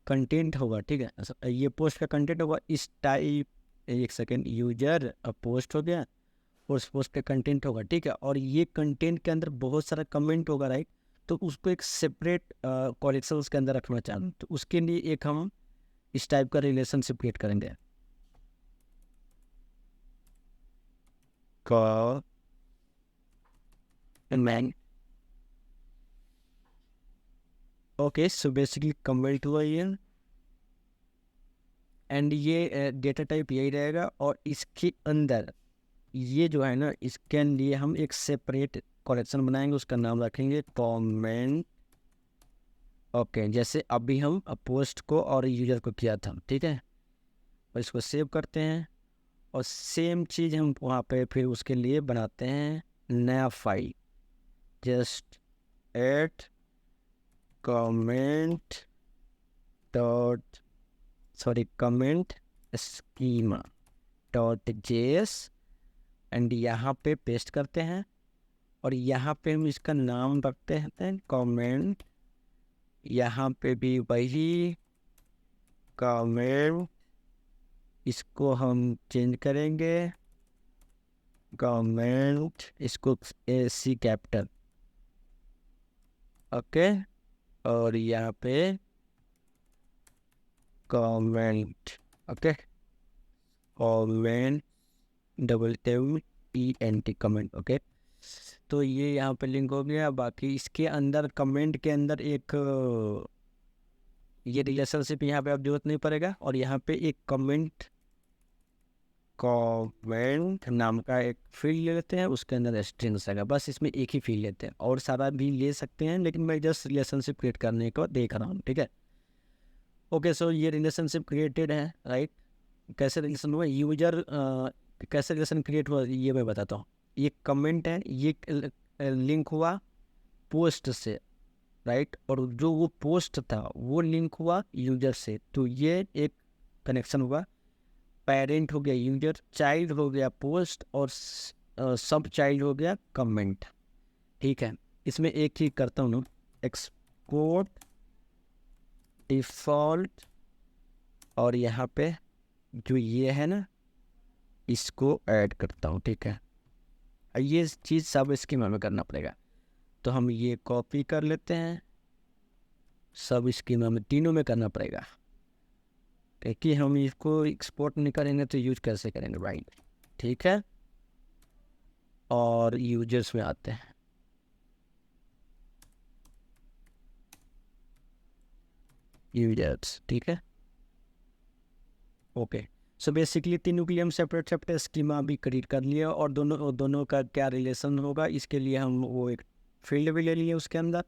कंटेंट होगा, ठीक है। ये पोस्ट का कंटेंट होगा इस टाइप, एक सेकेंड, यूजर पोस्ट हो गया, और उस पोस्ट का कंटेंट होगा, ठीक है। और ये कंटेंट के अंदर बहुत सारा कमेंट होगा, राइट, तो उसको एक सेपरेट कलेक्शन के अंदर रखना चाहते हैं, तो उसके लिए एक हम इस टाइप का रिलेशनशिप क्रिएट करेंगे। Man, okay, so basically comment हुआ ये, एंड ये डेटा टाइप यही रहेगा। और इसके अंदर ये जो है ना, इसके लिए हम एक सेपरेट कलेक्शन बनाएंगे, उसका नाम रखेंगे कमेंट। ओके, जैसे अभी हम पोस्ट को और यूजर को किया था, ठीक है। और इसको सेव करते हैं, और सेम चीज़ हम वहाँ पे फिर उसके लिए बनाते हैं नया file, just add comment dot, sorry, comment schema dot JS, and यहाँ पे पेस्ट करते हैं, और यहाँ पे हम इसका नाम रखते हैं कमेंट, यहाँ पे भी वही कमेंट, इसको हम चेंज करेंगे कमेंट, इसको AC कैपिटल, ओके। और यहाँ पे comment, okay, comment, DOUBLE ENT, comment, okay. तो ये यहाँ पे लिंक हो गया। बाकी इसके अंदर कमेंट के अंदर एक ये रिलेशनशिप यहाँ पे अब जरूरत नहीं पड़ेगा, और यहाँ पे एक कमेंट नाम का एक फील्ड ले लेते हैं, उसके अंदर स्ट्रिंग्स आएगा। बस इसमें एक ही फील्ड लेते हैं, और सारा भी ले सकते हैं, लेकिन मैं जस्ट रिलेशनशिप क्रिएट करने को देख रहा हूँ, ठीक है। ओके, सो ये रिलेशनशिप क्रिएटेड है, राइट। कैसे रिलेशन हुआ, यूजर कैसे रिलेशन क्रिएट हुआ ये मैं बताता हूँ। ये कमेंट है, ये लिंक हुआ पोस्ट से, राइट, और जो वो पोस्ट था वो लिंक हुआ यूजर से, तो ये एक कनेक्शन हुआ। पेरेंट हो गया यूजर, चाइल्ड हो गया पोस्ट, और सब चाइल्ड हो गया कमेंट, ठीक है। इसमें एक ही करता हूँ, एक्सपोर्ट डिफ़ॉल्ट, और यहाँ पे जो ये है ना इसको ऐड करता हूँ, ठीक है। ये चीज़ सब स्कीमा में करना पड़ेगा, तो हम ये कॉपी कर लेते हैं, सब स्कीमा में तीनों में करना पड़ेगा, क्योंकि हम इसको एक्सपोर्ट नहीं करेंगे तो यूज कैसे करेंगे, राइट, ठीक है। और यूजर्स में आते हैं, यूजर्स, ठीक है। ओके, सो बेसिकली तीनों के लिए हम सेपरेट सेपरेट स्कीमा भी क्रिएट कर लिया, और दोनों का क्या रिलेशन होगा इसके लिए हम वो एक फील्ड भी ले लिए उसके अंदर।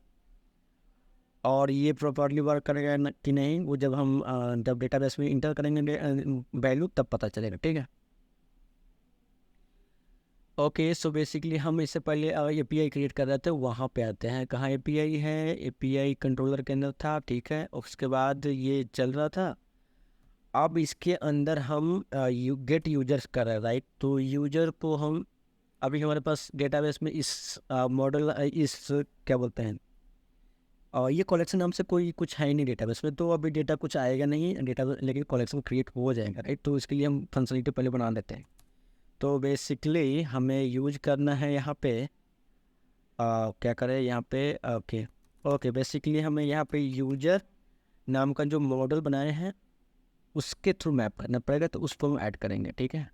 और ये प्रॉपरली वर्क करेगा कि नहीं, वो जब हम जब डेटाबेस में इंटर करेंगे वैल्यू, तब पता चलेगा, ठीक है। ओके, सो बेसिकली हम इससे पहले एपीआई क्रिएट कर रहे थे, वहाँ पे आते हैं। कहाँ एपीआई है, एपीआई कंट्रोलर के अंदर था, ठीक है। उसके बाद ये चल रहा था, अब इसके अंदर हम गेट यूजर्स कर रहे हैं, राइट। तो यूजर को हम अभी हमारे पास डेटाबेस में इस मॉडल इस क्या बोलते हैं, ये कलेक्शन नाम से कोई कुछ है ही नहीं डेटाबेस में, तो अभी डेटा कुछ आएगा नहीं डेटा, लेकिन कलेक्शन क्रिएट हो जाएगा, राइट। तो इसके लिए हम फंक्शनलिटी पहले बना देते हैं। तो बेसिकली हमें यूज करना है यहाँ पे क्या करें यहाँ पे, ओके ओके, बेसिकली हमें यहाँ पे यूजर नाम का जो मॉडल बनाए हैं उसके थ्रू मैप करना पड़ेगा, तो उसको हम ऐड करेंगे, ठीक है।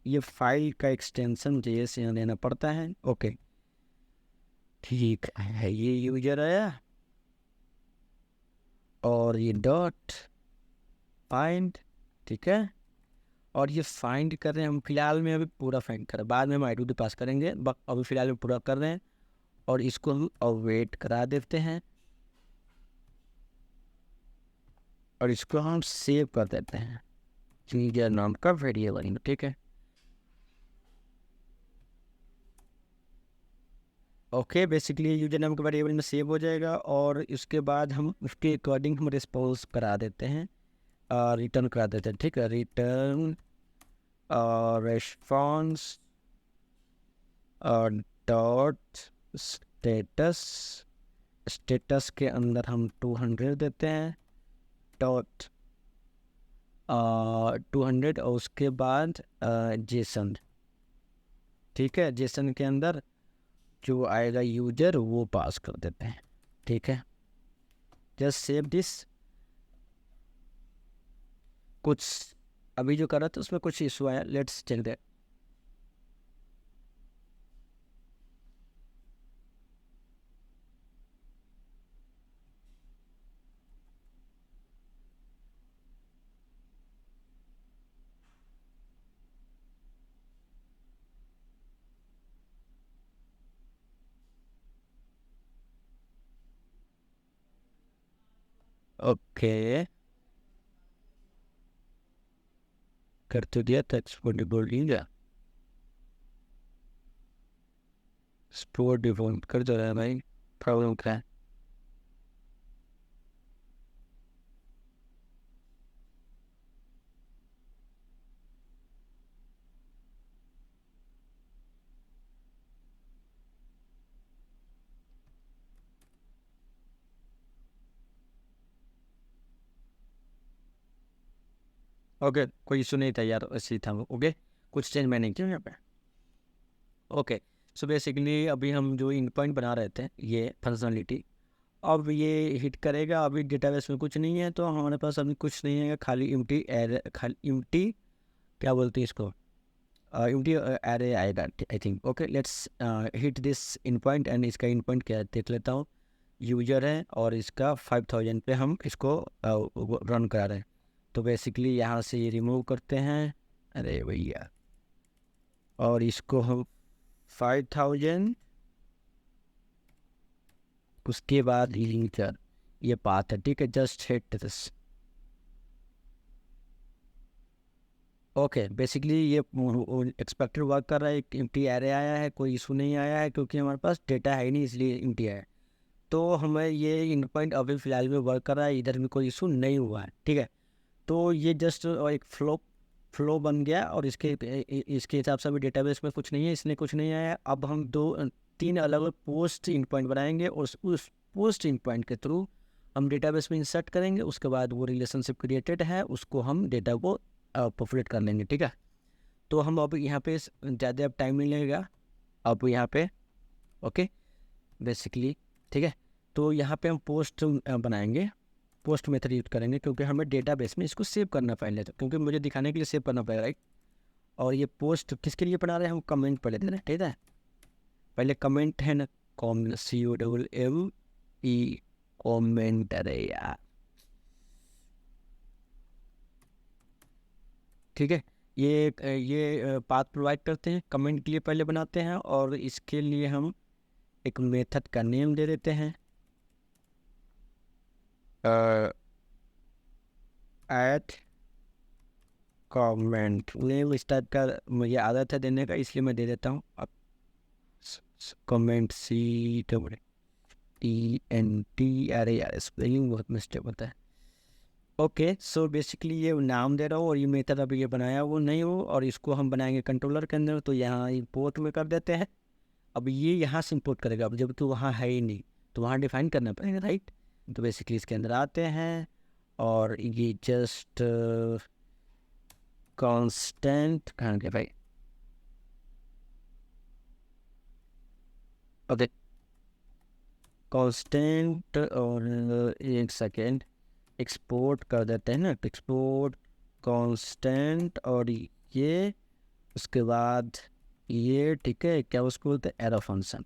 ये फाइल का एक्सटेंशन JS यहाँ लेना पड़ता है, ओके, ठीक है। ये यूजर आया, और ये डॉट फाइंड, ठीक है। और ये फाइंड कर रहे हैं हम फिलहाल में, अभी पूरा फाइंड कर रहे हैं, बाद में हम आई पास करेंगे, अभी फिलहाल में पूरा कर रहे हैं। और इसको हम अवेट करा देते हैं, और इसको हम सेव कर देते हैं यूजर नाम का वेरिएबल में, ठीक है। ओके, बेसिकली यूजर नाम के वेरिएबल में सेव हो जाएगा, और इसके बाद हम उसके अकॉर्डिंग हम रिस्पॉन्स करा देते हैं, रिटर्न करा देते हैं, ठीक है। Return response dot status, status के अंदर हम 200 देते हैं, डॉट 200, और उसके बाद जेसन, ठीक है। जेसन के अंदर जो आएगा यूजर वो पास कर देते हैं, ठीक है। Just save this. कुछ अभी जो कर रहा था उसमें कुछ इशू आया, लेट्स चेक दैट। ओके, कर तो दिया था, एक्सपोर्ट डिफॉल्ट लिया, एक्सपोर्ट डिफॉल्ट कर दो रहा है भाई, प्रॉब्लम क्या है। ओके, कोई इशू नहीं था यार, ऐसे ही था वो, ओके। कुछ चेंज मैं नहीं किया यहाँ पे, ओके। सो बेसिकली अभी हम जो इन पॉइंट बना रहे थे ये फंक्शनलिटी, अब ये हिट करेगा। अभी डेटाबेस में कुछ नहीं है, तो हमारे पास अभी कुछ नहीं है, खाली इम्टी एर, खाली इम्टी क्या बोलते हैं इसको, एम्प्टी एरे आएगा I think. Okay, let's hit this in point and इसका इन पॉइंट क्या है देख लेता हूँ। यूजर है और इसका 5000 पे हम इसको रन करा रहे हैं। तो बेसिकली यहाँ से ये रिमूव करते हैं, अरे भैया, और इसको हम 5000, उसके बाद यूजर, ये पाथ है, ठीक है। Just hit this. Okay, basically ये एक्सपेक्टेड वर्क कर रहा है, एक एम्प्टी एरे आया है, कोई इशू नहीं आया है क्योंकि हमारे पास डेटा है ही नहीं, इसलिए एम्प्टी है। तो हमें ये इन पॉइंट अभी फ़िलहाल में वर्क कर रहा है, इधर में कोई इशू नहीं हुआ है, ठीक है। तो ये जस्ट एक फ्लो बन गया और इसके हिसाब से अभी डेटाबेस में कुछ नहीं है, इसने कुछ नहीं आया। अब हम तीन अलग अलग पोस्ट इन पॉइंट बनाएंगे और उस पोस्ट इन पॉइंट के थ्रू हम डेटाबेस में इंसर्ट करेंगे। उसके बाद वो रिलेशनशिप क्रिएटेड है, उसको हम डेटा को पॉपुलेट कर लेंगे, ठीक है। तो हम अब यहाँ पे ज़्यादा अब टाइम नहीं लगेगा अब यहाँ पे। ओके, बेसिकली ठीक है। तो यहाँ पे हम पोस्ट बनाएंगे, पोस्ट मेथड यूज करेंगे क्योंकि हमें डेटाबेस में इसको सेव करना पहले, तो क्योंकि मुझे दिखाने के लिए सेव करना पड़ेगा, राइट। और ये पोस्ट किसके लिए बना रहे हैं, हम कमेंट पढ़ लेते हैं, ठीक है। पहले कमेंट है ना, COMMENT, कमेंट, अरे यार, ठीक है। ये पाथ प्रोवाइड करते हैं, कमेंट के लिए पहले बनाते हैं और इसके लिए हम एक मेथड का नेम दे देते हैं, ऐड कमेंट नेम। इस टाइप का मुझे आदत है देने का, इसलिए मैं दे देता हूँ। अब कमेंट COMMENT, अरे यार स्पेलिंग बहुत मिस्टेक होता है। ओके, सो बेसिकली ये नाम दे रहा हूँ और ये मेथड अभी ये बनाया वो नहीं हो, और इसको हम बनाएंगे कंट्रोलर के अंदर, तो यहाँ इंपोर्ट में कर देते हैं। अब ये यहाँ से इंपोर्ट करेगा, अब जब तो वहाँ है ही नहीं तो वहाँ डिफाइन करना पड़ेगा, राइट। तो बेसिकली इसके अंदर आते हैं और ये जस्ट कांस्टेंट कहाँ गया भाई, ओके कांस्टेंट, और एक सेकेंड एक्सपोर्ट कर देते हैं ना, तो एक्सपोर्ट कांस्टेंट और ये, उसके बाद ये, ठीक है। क्या उसको बोलते हैं, एरर फंक्शन।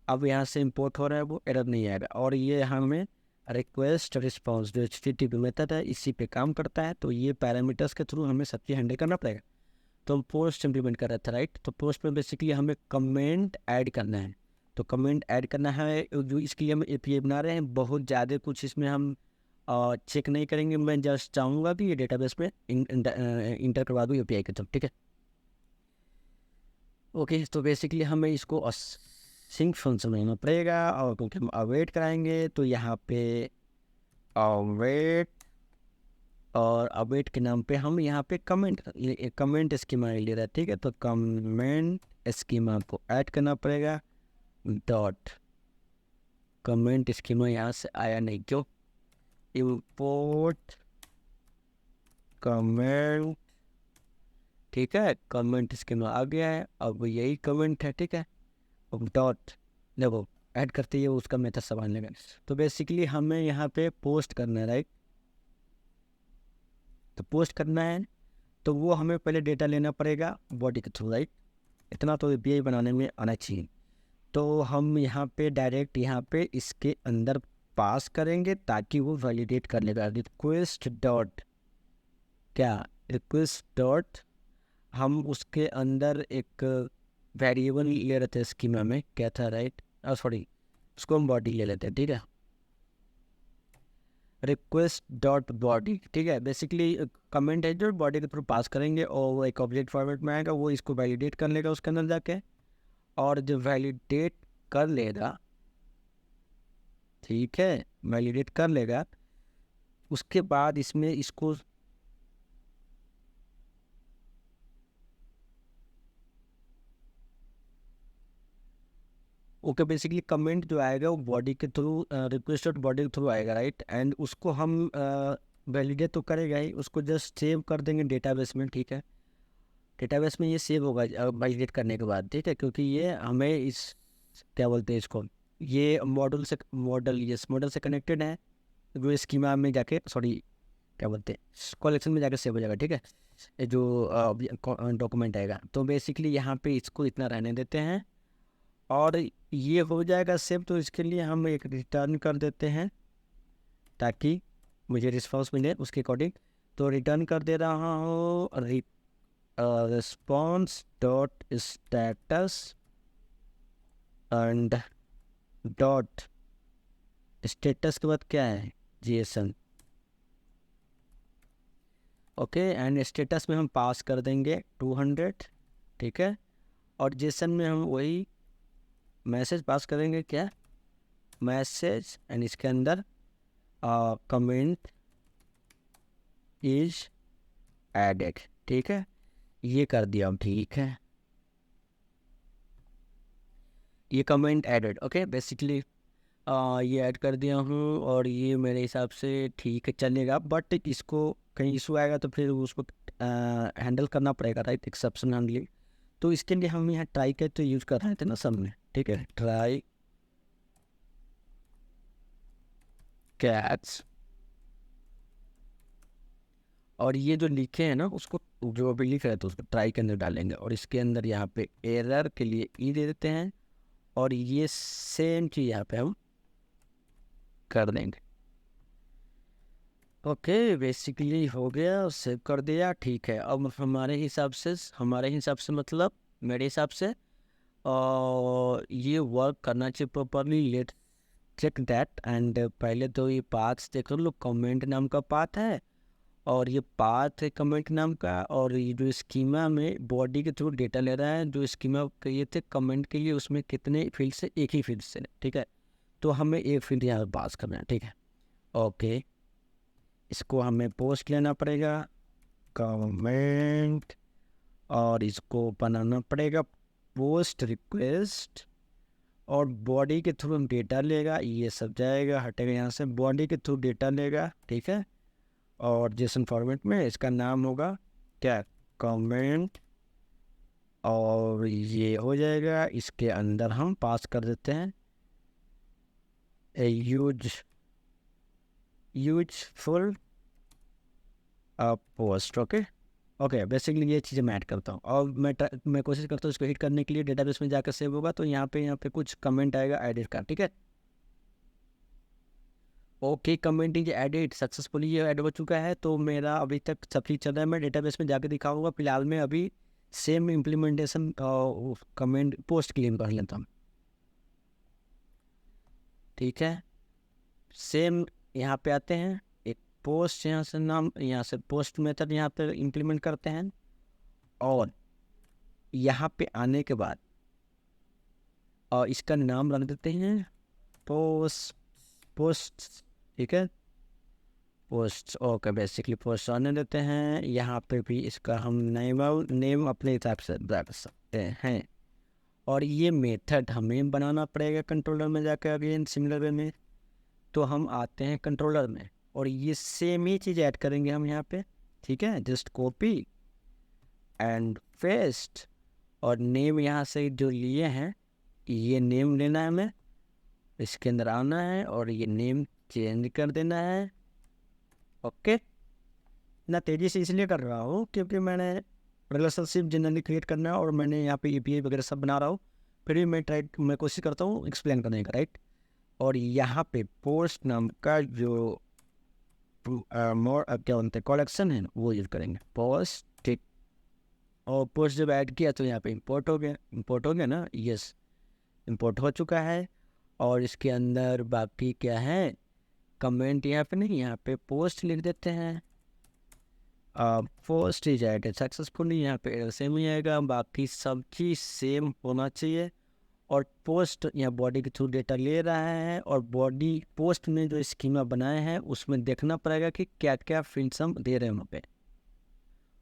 अब यहाँ से इंपोर्ट हो रहा है, वो एरर नहीं आएगा। और ये हमें रिक्वेस्ट रिस्पॉन्स जो HTTP मेथड है इसी पे काम करता है, तो ये पैरामीटर्स के थ्रू हमें सब चीज़ हैंडल करना पड़ेगा। तो हम पोस्ट इम्प्लीमेंट कर रहे थे, राइट। तो पोस्ट में बेसिकली हमें कमेंट ऐड करना है, तो कमेंट ऐड करना है जो इसके लिए हम API बना रहे हैं। बहुत ज़्यादा कुछ इसमें हम चेक नहीं करेंगे, मैं जस्ट चाहूँगा कि ये डेटाबेस में इंटर करवा दूँ API के थ्रू, ठीक है। ओके, तो बेसिकली हमें इसको सिंक फंक्शन में लेना पड़ेगा, और क्योंकि हम अवेट कराएंगे तो यहाँ पे अवेट, और अवेट के नाम पे हम यहाँ पे कमेंट स्कीमा ले रहे हैं, ठीक है। तो कमेंट स्कीमा को ऐड करना पड़ेगा, डॉट कमेंट स्कीमा यहाँ से आया नहीं, क्यों, इम्पोर्ट कमेंट, ठीक है। कमेंट स्कीमा आ गया है, अब यही कमेंट है, ठीक है। अब डॉट देखो ऐड करते ही उसका मेथड संभाल लेगा। तो बेसिकली हमें यहाँ पे पोस्ट करना है, राइट। तो पोस्ट करना है तो वो हमें पहले डेटा लेना पड़ेगा बॉडी के थ्रू, राइट। इतना तो API बनाने में आना चाहिए। तो हम यहाँ पे डायरेक्ट यहाँ पे इसके अंदर पास करेंगे ताकि वो वैलिडेट कर लेगा। रिक्वेस्ट डॉट क्या, रिक्वेस्ट डॉट, हम उसके अंदर एक वेरिएबल ले रहे थे स्कीमा में, क्या था, राइट, सॉरी, उसको हम बॉडी ले लेते हैं, ठीक है। रिक्वेस्ट डॉट बॉडी, ठीक है। बेसिकली कमेंट है जो बॉडी के थ्रू पास करेंगे और वो एक ऑब्जेक्ट फॉर्मेट में आएगा, वो इसको वैलिडेट कर लेगा उसके अंदर जाके, और जब वैलिडेट कर लेगा, ठीक है, वैलिडेट कर लेगा, उसके बाद इसमें इसको ओके, बेसिकली कमेंट जो आएगा वो बॉडी के थ्रू, रिक्वेस्ट डॉट बॉडी के थ्रू आएगा, राइट। एंड उसको हम वैलिडेट तो करेगा ही, उसको जस्ट सेव कर देंगे डेटाबेस में, ठीक है। डेटाबेस में ये सेव होगा वैलिडेट करने के बाद, ठीक है, क्योंकि ये हमें इस क्या बोलते हैं इसको, ये मॉडल से कनेक्टेड है, जो स्कीमा में जाके, सॉरी क्या बोलते हैं, कलेक्शन में जाके सेव हो जाएगा, ठीक है। जो डॉक्यूमेंट आएगा। तो बेसिकली यहाँ पे इसको इतना रहने देते हैं और ये हो जाएगा सेव। तो इसके लिए हम एक रिटर्न कर देते हैं ताकि मुझे रिस्पॉन्स मिले उसके अकॉर्डिंग। तो रिटर्न कर दे रहा हूँ response dot status and dot status के बाद क्या है, जेसन। ओके, एंड स्टेटस में हम पास कर देंगे 200, ठीक है। और जेसन में हम वही मैसेज पास करेंगे, क्या मैसेज, एंड इसके अंदर कमेंट इज एडेड, ठीक है। ये कर दिया, ठीक है, ये कमेंट एडेड। ओके, बेसिकली ये ऐड कर दिया हूँ और ये मेरे हिसाब से ठीक है, चलेगा। बट इसको कहीं इशू आएगा तो फिर उसको हैंडल करना पड़ेगा, राइट, एक्सेप्शन हैंडलिंग। तो इसके लिए हम यहाँ ट्राई कैच तो यूज़ कर रहे थे ना सब में, ठीक है, ट्राई कैच। और ये जो लिखे हैं ना उसको, जो अभी लिख रहे थे उसको ट्राई के अंदर डालेंगे और इसके अंदर यहाँ पे एरर के लिए ई दे देते हैं और ये सेम चीज़ यहाँ पे हम कर देंगे। ओके, बेसिकली हो गया, सेव कर दिया, ठीक है। अब हमारे हिसाब से मतलब मेरे हिसाब से और ये वर्क करना चाहिए properly. Let check that. And पहले तो ये पाथ देख लो, कमेंट नाम का पाथ है और ये पाथ है कमेंट नाम का। और ये जो स्कीमा में बॉडी के थ्रू डेटा ले रहा है, जो स्कीमा कहिए थे कमेंट के लिए, उसमें कितने फील्ड से, एक ही फील्ड से, ठीक है। तो हमें एक फील्ड यहाँ पास करना है, ठीक है। ओके, इसको हमें पोस्ट लेना पड़ेगा, कमेंट, और इसको बनाना पड़ेगा पोस्ट रिक्वेस्ट। और बॉडी के थ्रू हम डेटा लेगा, ये सब जाएगा, हटेगा यहाँ से, बॉडी के थ्रू डेटा लेगा, ठीक है। और जेसन फॉर्मेट में इसका नाम होगा क्या, कमेंट। और ये हो जाएगा, इसके अंदर हम पास कर देते हैं यूजफुल पोस्ट। ओके, बेसिकली ये चीज़ें मैं ऐड करता हूँ और मैं कोशिश करता हूँ इसको हिट करने के लिए। डेटाबेस में जाकर सेव होगा तो यहाँ पे कुछ कमेंट आएगा एडिट का, ठीक है। Okay, comment is edit successfully, ये ऐड हो चुका है। तो मेरा अभी तक सब चीज़ चल रहा है, मैं डेटाबेस में जाकर दिखाऊंगा। फिलहाल में अभी same implementation comment post claim कर लेता हूँ, ठीक है। सेम यहाँ पे आते हैं, एक पोस्ट यहाँ से नाम, यहाँ से पोस्ट मेथड यहाँ पे इम्प्लीमेंट करते हैं। और यहाँ पे आने के बाद इसका नाम रख देते हैं पोस्ट, ठीक है, पोस्ट। ओके, बेसिकली पोस्ट आने देते हैं। यहाँ पे भी इसका हम नेम अपने हिसाब से रख सकते हैं। और ये मेथड हमें बनाना पड़ेगा कंट्रोलर में जाकर, अगेन सिमिलर वे में। तो हम आते हैं कंट्रोलर में और ये सेम ही चीज़ ऐड करेंगे हम यहाँ पे, ठीक है। जस्ट कॉपी एंड पेस्ट, और नेम यहाँ से जो लिए हैं ये नेम लेना है हमें, इसके अंदर आना है और ये नेम चेंज कर देना है। ओके, ना तेज़ी से इसलिए कर रहा हूँ क्योंकि मैंने रिलेशनशिप जनरली क्रिएट करना है और मैंने यहाँ पे एपीआई वगैरह सब बना रहा हूँ। फिर भी मैं कोशिश करता हूँ एक्सप्लेन करने का, राइट। और यहाँ पे पोस्ट नाम का जो मोर क्या बोलते हैं कलेक्शन है वो यूज करेंगे, पोस्ट, ठीक। और पोस्ट जब ऐड किया तो यहाँ पे इंपोर्ट हो गया ना, यस, इंपोर्ट हो चुका है। और इसके अंदर बाकी क्या है, कमेंट यहाँ पे नहीं, यहाँ पे पोस्ट लिख देते हैं। पोस्ट इज एडेड सक्सेसफुली, यहाँ पे सेम ही आएगा, बाकी सब चीज़ सेम होना चाहिए। और पोस्ट यहाँ बॉडी के थ्रू डेटा ले रहा है और बॉडी पोस्ट में जो स्कीमा बनाए हैं उसमें देखना पड़ेगा कि क्या क्या फील्ड्स हम दे रहे हैं वहाँ पे।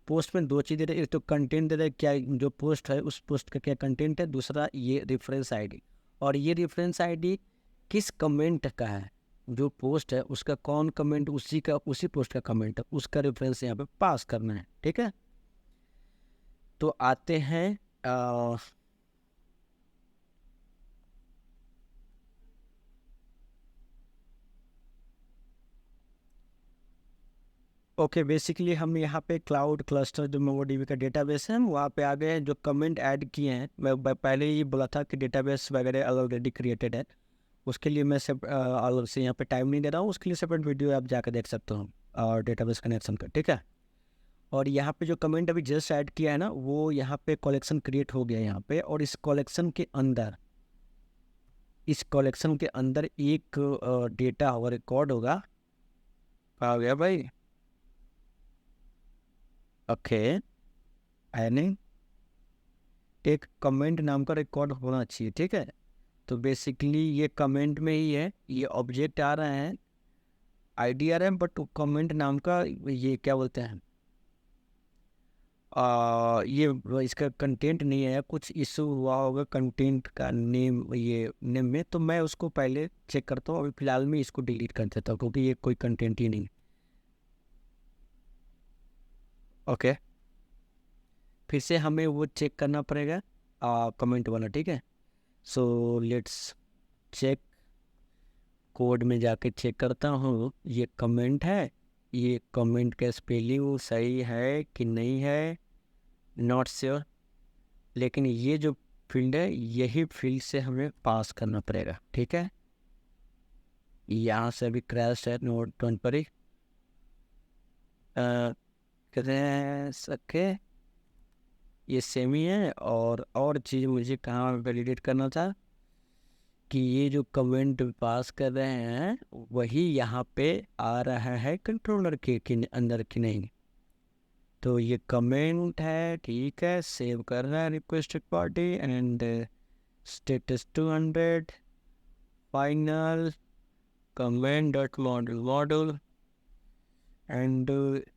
पोस्ट में दो चीज़ दे रहे हैं, एक तो कंटेंट दे रहे हैं, क्या जो पोस्ट है उस पोस्ट का क्या कंटेंट है, दूसरा ये रेफरेंस आईडी। और ये रेफरेंस आईडी किस कमेंट का है, जो पोस्ट है उसका कौन कमेंट, उसी पोस्ट का कमेंट है, उसका रेफरेंस यहाँ पे पास करना है, ठीक है। तो आते हैं ओके, बेसिकली हम यहाँ पे क्लाउड क्लस्टर जो मोंगोडीबी का डेटाबेस है, हम वहाँ पे आ गए हैं। जो कमेंट ऐड किए हैं, मैं पहले ही बोला था कि डेटाबेस वगैरह ऑलरेडी क्रिएटेड है, उसके लिए मैं सब अलग से यहाँ पे टाइम नहीं दे रहा हूँ। उसके लिए सेपरेट वीडियो आप जाकर देख सकते हो और डेटाबेस कनेक्शन का, ठीक है। और यहाँ पे जो कमेंट अभी जस्ट ऐड किया है ना, वो यहाँ पे कलेक्शन क्रिएट हो गया यहाँ पे। और इस कलेक्शन के अंदर एक डेटा होगा, रिकॉर्ड होगा। आ गया भाई, ओके। यानी एक कमेंट नाम का रिकॉर्ड होना चाहिए, ठीक है। तो बेसिकली ये कमेंट में ही है, ये ऑब्जेक्ट आ रहा है, आईडी आ रहा है, बट कमेंट नाम का ये क्या बोलते हैं, ये इसका कंटेंट नहीं है। कुछ इशू हुआ होगा कंटेंट का नेम, ये नेम में। तो मैं उसको पहले चेक करता हूँ। अभी फिलहाल में इसको डिलीट कर देता हूँ क्योंकि ये कोई कंटेंट ही नहीं। ओके, फिर से हमें वो चेक करना पड़ेगा कमेंट वाला, ठीक है। सो लेट्स चेक, कोड में जाके चेक करता हूँ ये कमेंट है, ये कमेंट का स्पेलिंग सही है कि नहीं है, नॉट श्योर। लेकिन ये जो फील्ड है, यही फील्ड से हमें पास करना पड़ेगा, ठीक है। यहाँ से अभी क्रैश है, note don't worry, crash, okay. ये सेम ही है। और चीज़ मुझे कहाँ वैलिडेट करना था कि ये जो कमेंट पास कर रहे हैं वही यहाँ पे आ रहा है कंट्रोलर के अंदर की नहीं। तो ये कमेंट है, ठीक है, सेव कर रहा है requested party and status 200 final comment dot model and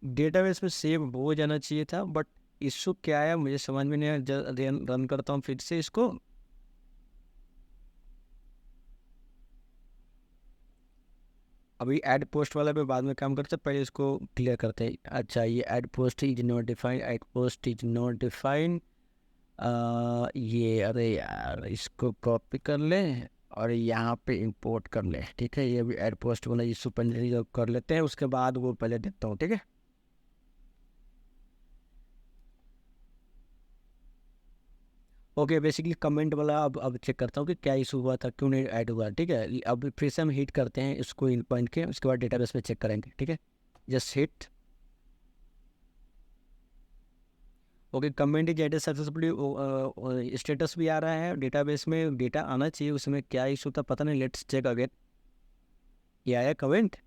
database में सेव हो जाना चाहिए था। बट इशू क्या है मुझे समझ में नहीं आया। रन करता हूँ फिर से इसको। अभी ऐड पोस्ट वाला पे बाद में काम करते हैं, पहले इसको क्लियर करते हैं। अच्छा, ये add post is not defined, add post is not defined. ये अरे यार, इसको कॉपी कर ले और यहाँ पे इंपोर्ट कर ले, ठीक है। ये भी ऐड पोस्ट वाला इशू पहले कर लेते हैं, उसके बाद वो पहले देखता हूँ, ठीक है। ओके, बेसिकली कमेंट वाला अब चेक करता हूँ कि क्या इशू हुआ था, क्यों नहीं ऐड हुआ, ठीक है। अब फिर से हम हिट करते हैं इसको इन पॉइंट के, उसके बाद डेटाबेस पे चेक करेंगे, ठीक है। Just hit, okay. Comment is added successfully, status भी आ रहा है डेटाबेस में, डेटा आना चाहिए, उसमें क्या इशू था पता नहीं। लेट्स चेक अगेन, ये आया कमेंट,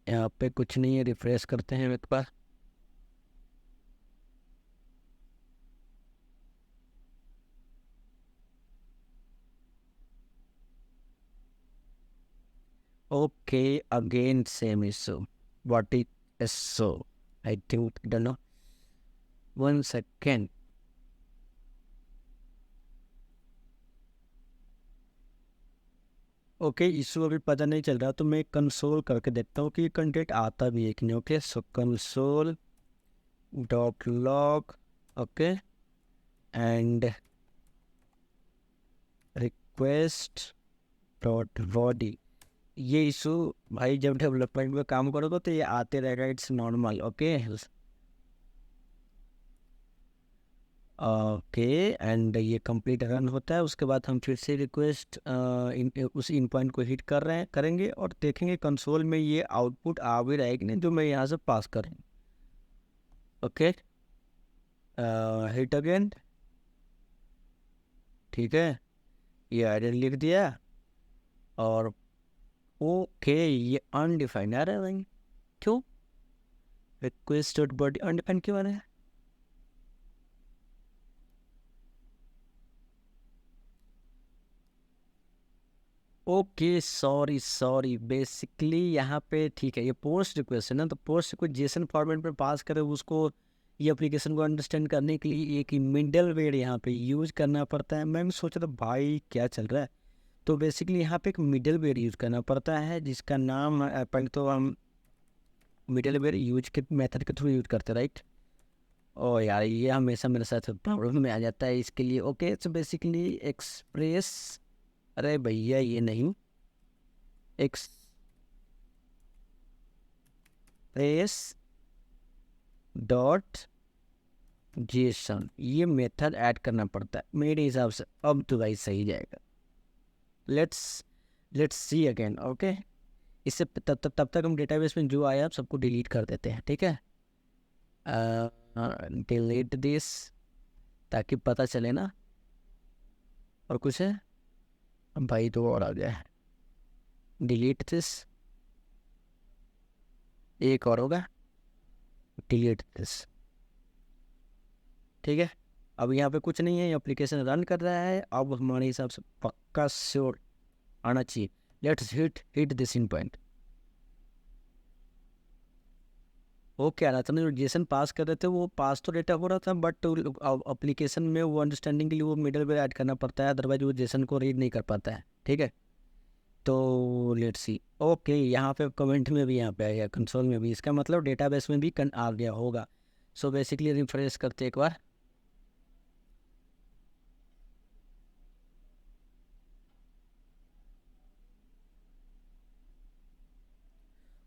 यहाँ पे कुछ नहीं है। रिफ्रेश करते हैं एक बार, okay. Again same issue, what is issue, I think, don't know, one second. Okay, issue अभी पता नहीं चल रहा, तो मैं कंसोल करके देखता हूँ कि कंटेंट आता भी है कि नहीं। Okay, so console dot log, okay, and request dot body. ये इशू भाई जब डेवलपमेंट में काम करोगे तो ये आते रहेगा, it's normal, okay. Okay, and ये कंप्लीट रन होता है, उसके बाद हम फिर से रिक्वेस्ट उस इन पॉइंट को हिट कर रहे हैं, करेंगे और देखेंगे कंसोल में ये आउटपुट आ भी रहा है कि नहीं, जो मैं यहाँ से पास करें। ओके, हिट अगेन, ठीक है, ये आइडिया लिख दिया। और ओके, ये अनडिफाइंड आ रहा है भाई, क्यों रिक्वेस्ट डॉट बॉडी अनडिफाइंड क्यों आ रहा है? ओके, सॉरी सॉरी, बेसिकली यहाँ पे ठीक है, ये पोस्ट रिक्वेस्ट है ना, तो पोस्ट रिक्वेस्ट जेसन फॉर्मेट में पास करे उसको, ये एप्लीकेशन को अंडरस्टैंड करने के लिए एक मिडल वेयर यहाँ पे यूज करना पड़ता है। मैं सोच रहा था भाई क्या चल रहा है। तो बेसिकली यहाँ पे एक मिडल वेयर यूज करना पड़ता है, जिसका नाम पहले तो हम मिडल वेयर यूज के मेथड के थ्रू यूज करते, राइट। ओ यार, ये हमेशा मेरे साथ प्रॉब्लम में आ जाता है इसके लिए। ओके, सो बेसिकली एक्सप्रेस, अरे भैया ये नहीं, रेस डॉट जेसन, ये मेथड ऐड करना पड़ता है मेरे हिसाब से। अब तो भाई सही जाएगा। Let's see again. ओके, इससे तब तक हम डेटाबेस में जो आया सबको डिलीट कर देते हैं, ठीक है। डिलीट दिस, ताकि पता चले ना। और कुछ है भाई, तो और आ गया है। डिलीट दिस, एक और होगा डिलीट दिस, ठीक है। अब यहाँ पे कुछ नहीं है, एप्लीकेशन रन कर रहा है। अब हमारे हिसाब से पक्का श्योर आना चाहिए। Let's hit this in point. वो क्या रहा था ना, जो जेसन पास कर रहे थे वो पास तो डेटा हो रहा था, बट एप्लीकेशन में वो अंडरस्टैंडिंग के लिए वो मिडलवेयर ऐड करना पड़ता है, अदरवाइज वो जेसन को रीड नहीं कर पाता है, ठीक है। तो लेट्स सी। ओके, यहाँ पे कमेंट में भी यहाँ पे आ गया, कंसोल में भी, इसका मतलब डेटाबेस में भी आ गया होगा। सो बेसिकली रिफ्रेश करते एक बार।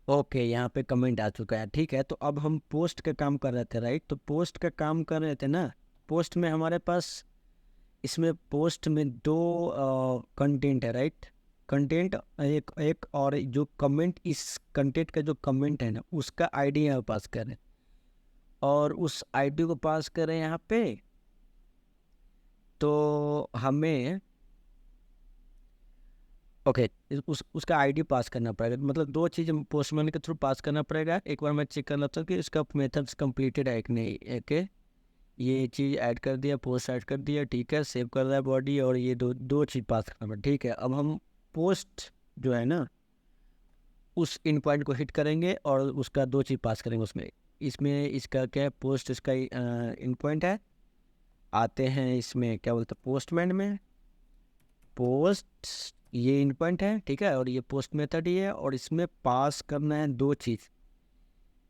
ओके, यहाँ पे कमेंट आ चुका है, ठीक है। तो अब हम पोस्ट का काम कर रहे थे, राइट। तो पोस्ट का काम कर रहे थे ना, पोस्ट में हमारे पास, इसमें पोस्ट में दो कंटेंट है, राइट। कंटेंट एक एक, और जो कमेंट, इस कंटेंट का जो कमेंट है ना, उसका आईडी यहाँ पास करें, और उस आईडी को पास करें यहाँ पे। तो हमें ओके, उसका आईडी पास करना पड़ेगा। मतलब दो चीज़ पोस्टमैन के थ्रू पास करना पड़ेगा। एक बार मैं चेक कर लेता हूँ कि इसका मेथड्स कंप्लीटेड है कि नहीं। एक ये चीज़ ऐड कर दिया, पोस्ट ऐड कर दिया, ठीक है। सेव कर रहा है बॉडी, और ये दो चीज़ पास करना पड़ेगा, ठीक है। अब हम पोस्ट जो है ना, उस इन पॉइंट को हिट करेंगे और उसका दो चीज़ पास करेंगे उसमें। इसमें इसका क्या है, पोस्ट इसका इन पॉइंट है। आते हैं इसमें क्या बोलते हैं, पोस्टमैन में पोस्ट, ये इन पॉइंट है, ठीक है। और ये पोस्ट मेथड ही है, और इसमें पास करना है दो चीज़।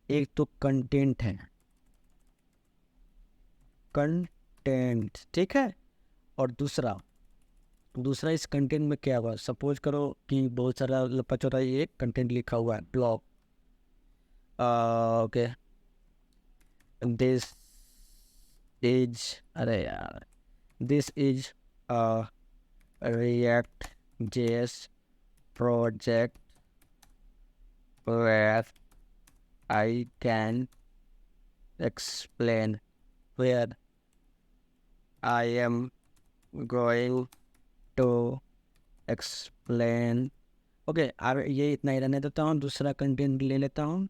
एक तो कंटेंट है, कंटेंट, ठीक है। और दूसरा इस कंटेंट में क्या हुआ, सपोज करो कि बहुत सारा लपा चौरा ये कंटेंट लिखा हुआ है, ब्लॉग। ओके, दिस इज, अरे यार, this is react JS project where I can explain, where I am going to explain। Okay, अब ये इतना ही रहने देता हूँ। दूसरा कंटेंट ले लेता हूँ।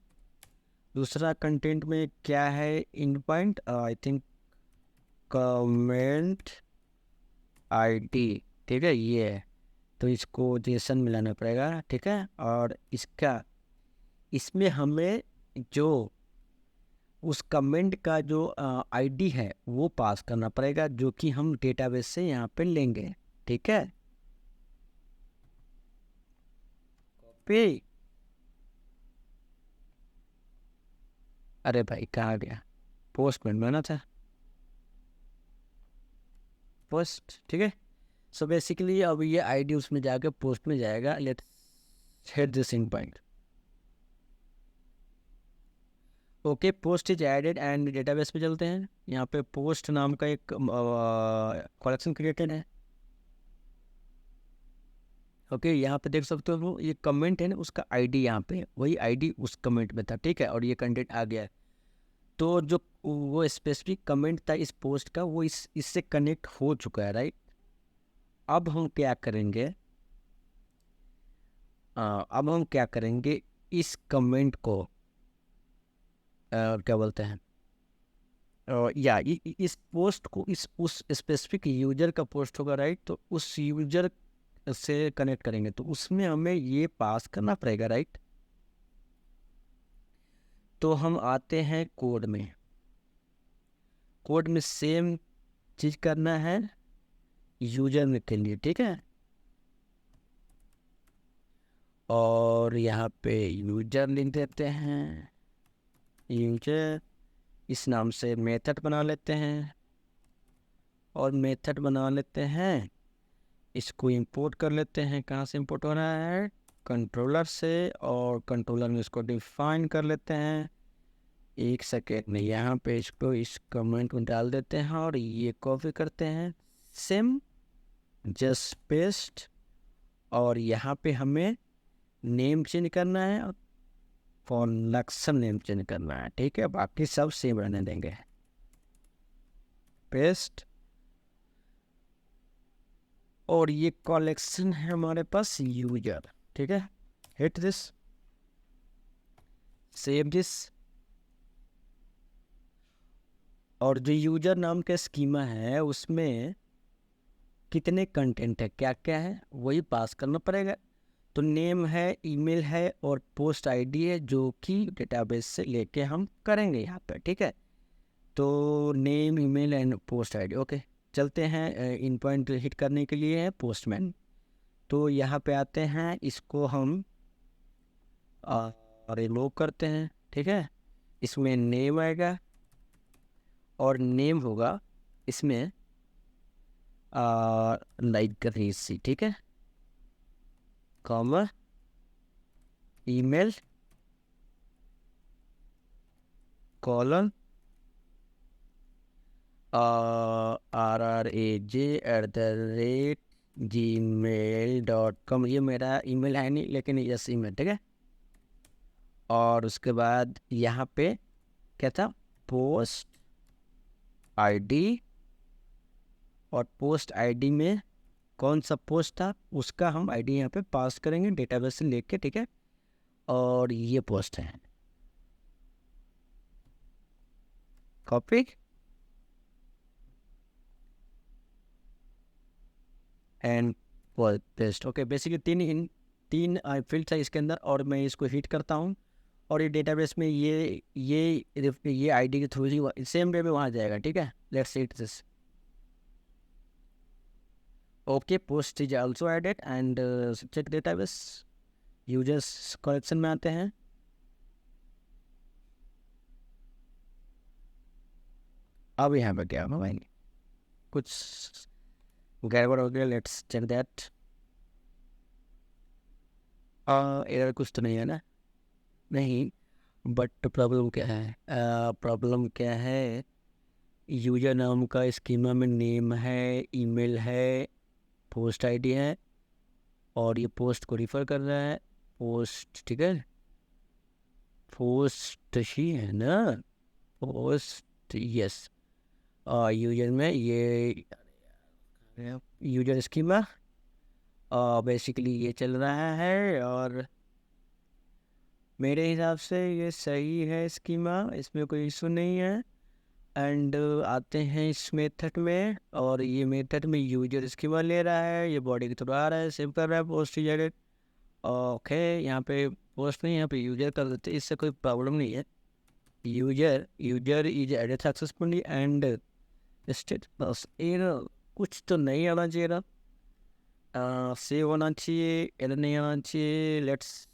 दूसरा कंटेंट में क्या है, endpoint, I think comment ID, ठीक है, ये है। तो इसको जेसन मिलाना पड़ेगा, ठीक है। और इसमें हमें जो उस कमेंट का जो आईडी है वो पास करना पड़ेगा, जो कि हम डेटाबेस से यहाँ पे लेंगे, ठीक है। कॉपी, अरे भाई कहाँ गया, पोस्ट में बना था, पोस्ट, ठीक है। सो बेसिकली अब ये आईडी उसमें जाकर पोस्ट में जाएगा। Let's hit this endpoint. Okay, post is added and database पे चलते हैं। यहाँ पे पोस्ट नाम का एक कलेक्शन क्रिएटेड है। ओके, यहाँ पे देख सकते हो ये कमेंट है ना, उसका आईडी यहाँ पे, वही आईडी उस कमेंट में था, ठीक है। और ये कंटेंट आ गया है। तो जो वो स्पेसिफिक कमेंट था इस पोस्ट का, वो इससे कनेक्ट हो चुका है, राइट। अब हम क्या करेंगे, अब हम क्या करेंगे, इस कमेंट को क्या बोलते हैं, या इस पोस्ट को उस स्पेसिफिक यूजर का पोस्ट होगा, राइट। तो उस यूजर से कनेक्ट करेंगे, तो उसमें हमें ये पास करना पड़ेगा, राइट। तो हम आते हैं कोड में। कोड में सेम चीज़ करना है यूजर में के लिए, ठीक है। और यहाँ पे यूजर लिख देते हैं, यूजर, इस नाम से मेथड बना लेते हैं। और मेथड बना लेते हैं, इसको इंपोर्ट कर लेते हैं। कहाँ से इंपोर्ट हो रहा है, कंट्रोलर से, और कंट्रोलर में इसको डिफाइन कर लेते हैं। एक सेकेंड में यहाँ पे इसको इस कमेंट में डाल देते हैं और ये कॉपी करते हैं, सेम जस्ट पेस्ट। और यहाँ पे हमें नेम चेंज करना है और कलेक्शन नेम चेंज करना है, ठीक है। बाकी सब सेम रहने देंगे। पेस्ट, और ये कलेक्शन है हमारे पास यूजर, ठीक है। Hit this, save this. और जो यूजर नाम का स्कीमा है उसमें कितने कंटेंट है, क्या क्या है, वही पास करना पड़ेगा। तो नेम है, ईमेल है और पोस्ट आईडी है, जो कि डेटाबेस से लेके हम करेंगे यहाँ पे, ठीक है। तो name, email and post ID, okay. चलते हैं इन पॉइंट हिट करने के लिए है पोस्टमैन। तो यहाँ पे आते हैं, इसको हम रिमूव करते हैं, ठीक है। इसमें नेम आएगा और नेम होगा इसमें लाइक रीसी, ठीक है, कॉमा ईमेल कॉलन rraj@gmail.com। ये मेरा ईमेल है नहीं, लेकिन यस ईमेल, ठीक है। और उसके बाद यहाँ पे क्या था, पोस्ट आईडी, और पोस्ट आईडी में कौन सा पोस्ट था उसका हम आईडी यहाँ पे पास करेंगे डेटाबेस से लेके, ठीक है। और ये पोस्ट है, copy and paste, okay. Basically तीन फील्ड है इसके अंदर, और मैं इसको हिट करता हूँ और ये डेटाबेस में ये आईडी के थ्रू ही सेम डे में वहाँ जाएगा, ठीक है। Let's hit this, okay. Post is also added and check database. Users collection में आते हैं, अब यहाँ पे क्या होगा भाई, कुछ गड़बड़ हो गया, लेट्स चेक दैट। एरर कुछ तो नहीं है ना, नहीं। बट प्रॉब्लम क्या है, प्रॉब्लम क्या है, यूजर नाम का स्कीमा में नेम है, ईमेल है, पोस्ट आईडी है, और ये पोस्ट को रिफ़र कर रहा है, पोस्ट, ठीक है। पोस्ट ही है ना, पोस्ट, यस। यूजर में ये यूजर स्कीमा बेसिकली ये चल रहा है, और मेरे हिसाब से ये सही है स्कीमा, इसमें कोई इशू नहीं है। एंड आते हैं इस मेथड में, और ये मेथड में यूजर स्कीमा ले रहा है, ये बॉडी के थ्रू आ रहा है, सेव कर रहा है, पोस्ट इज एडेड, ओके। यहाँ पे पोस्ट नहीं, यहाँ पे यूजर कर देते, इससे कोई प्रॉब्लम नहीं है। User is added successfully and state बस एरर कुछ तो नहीं आना चाहिए ना, सेव होना चाहिए, एरर नहीं आना चाहिए। Let's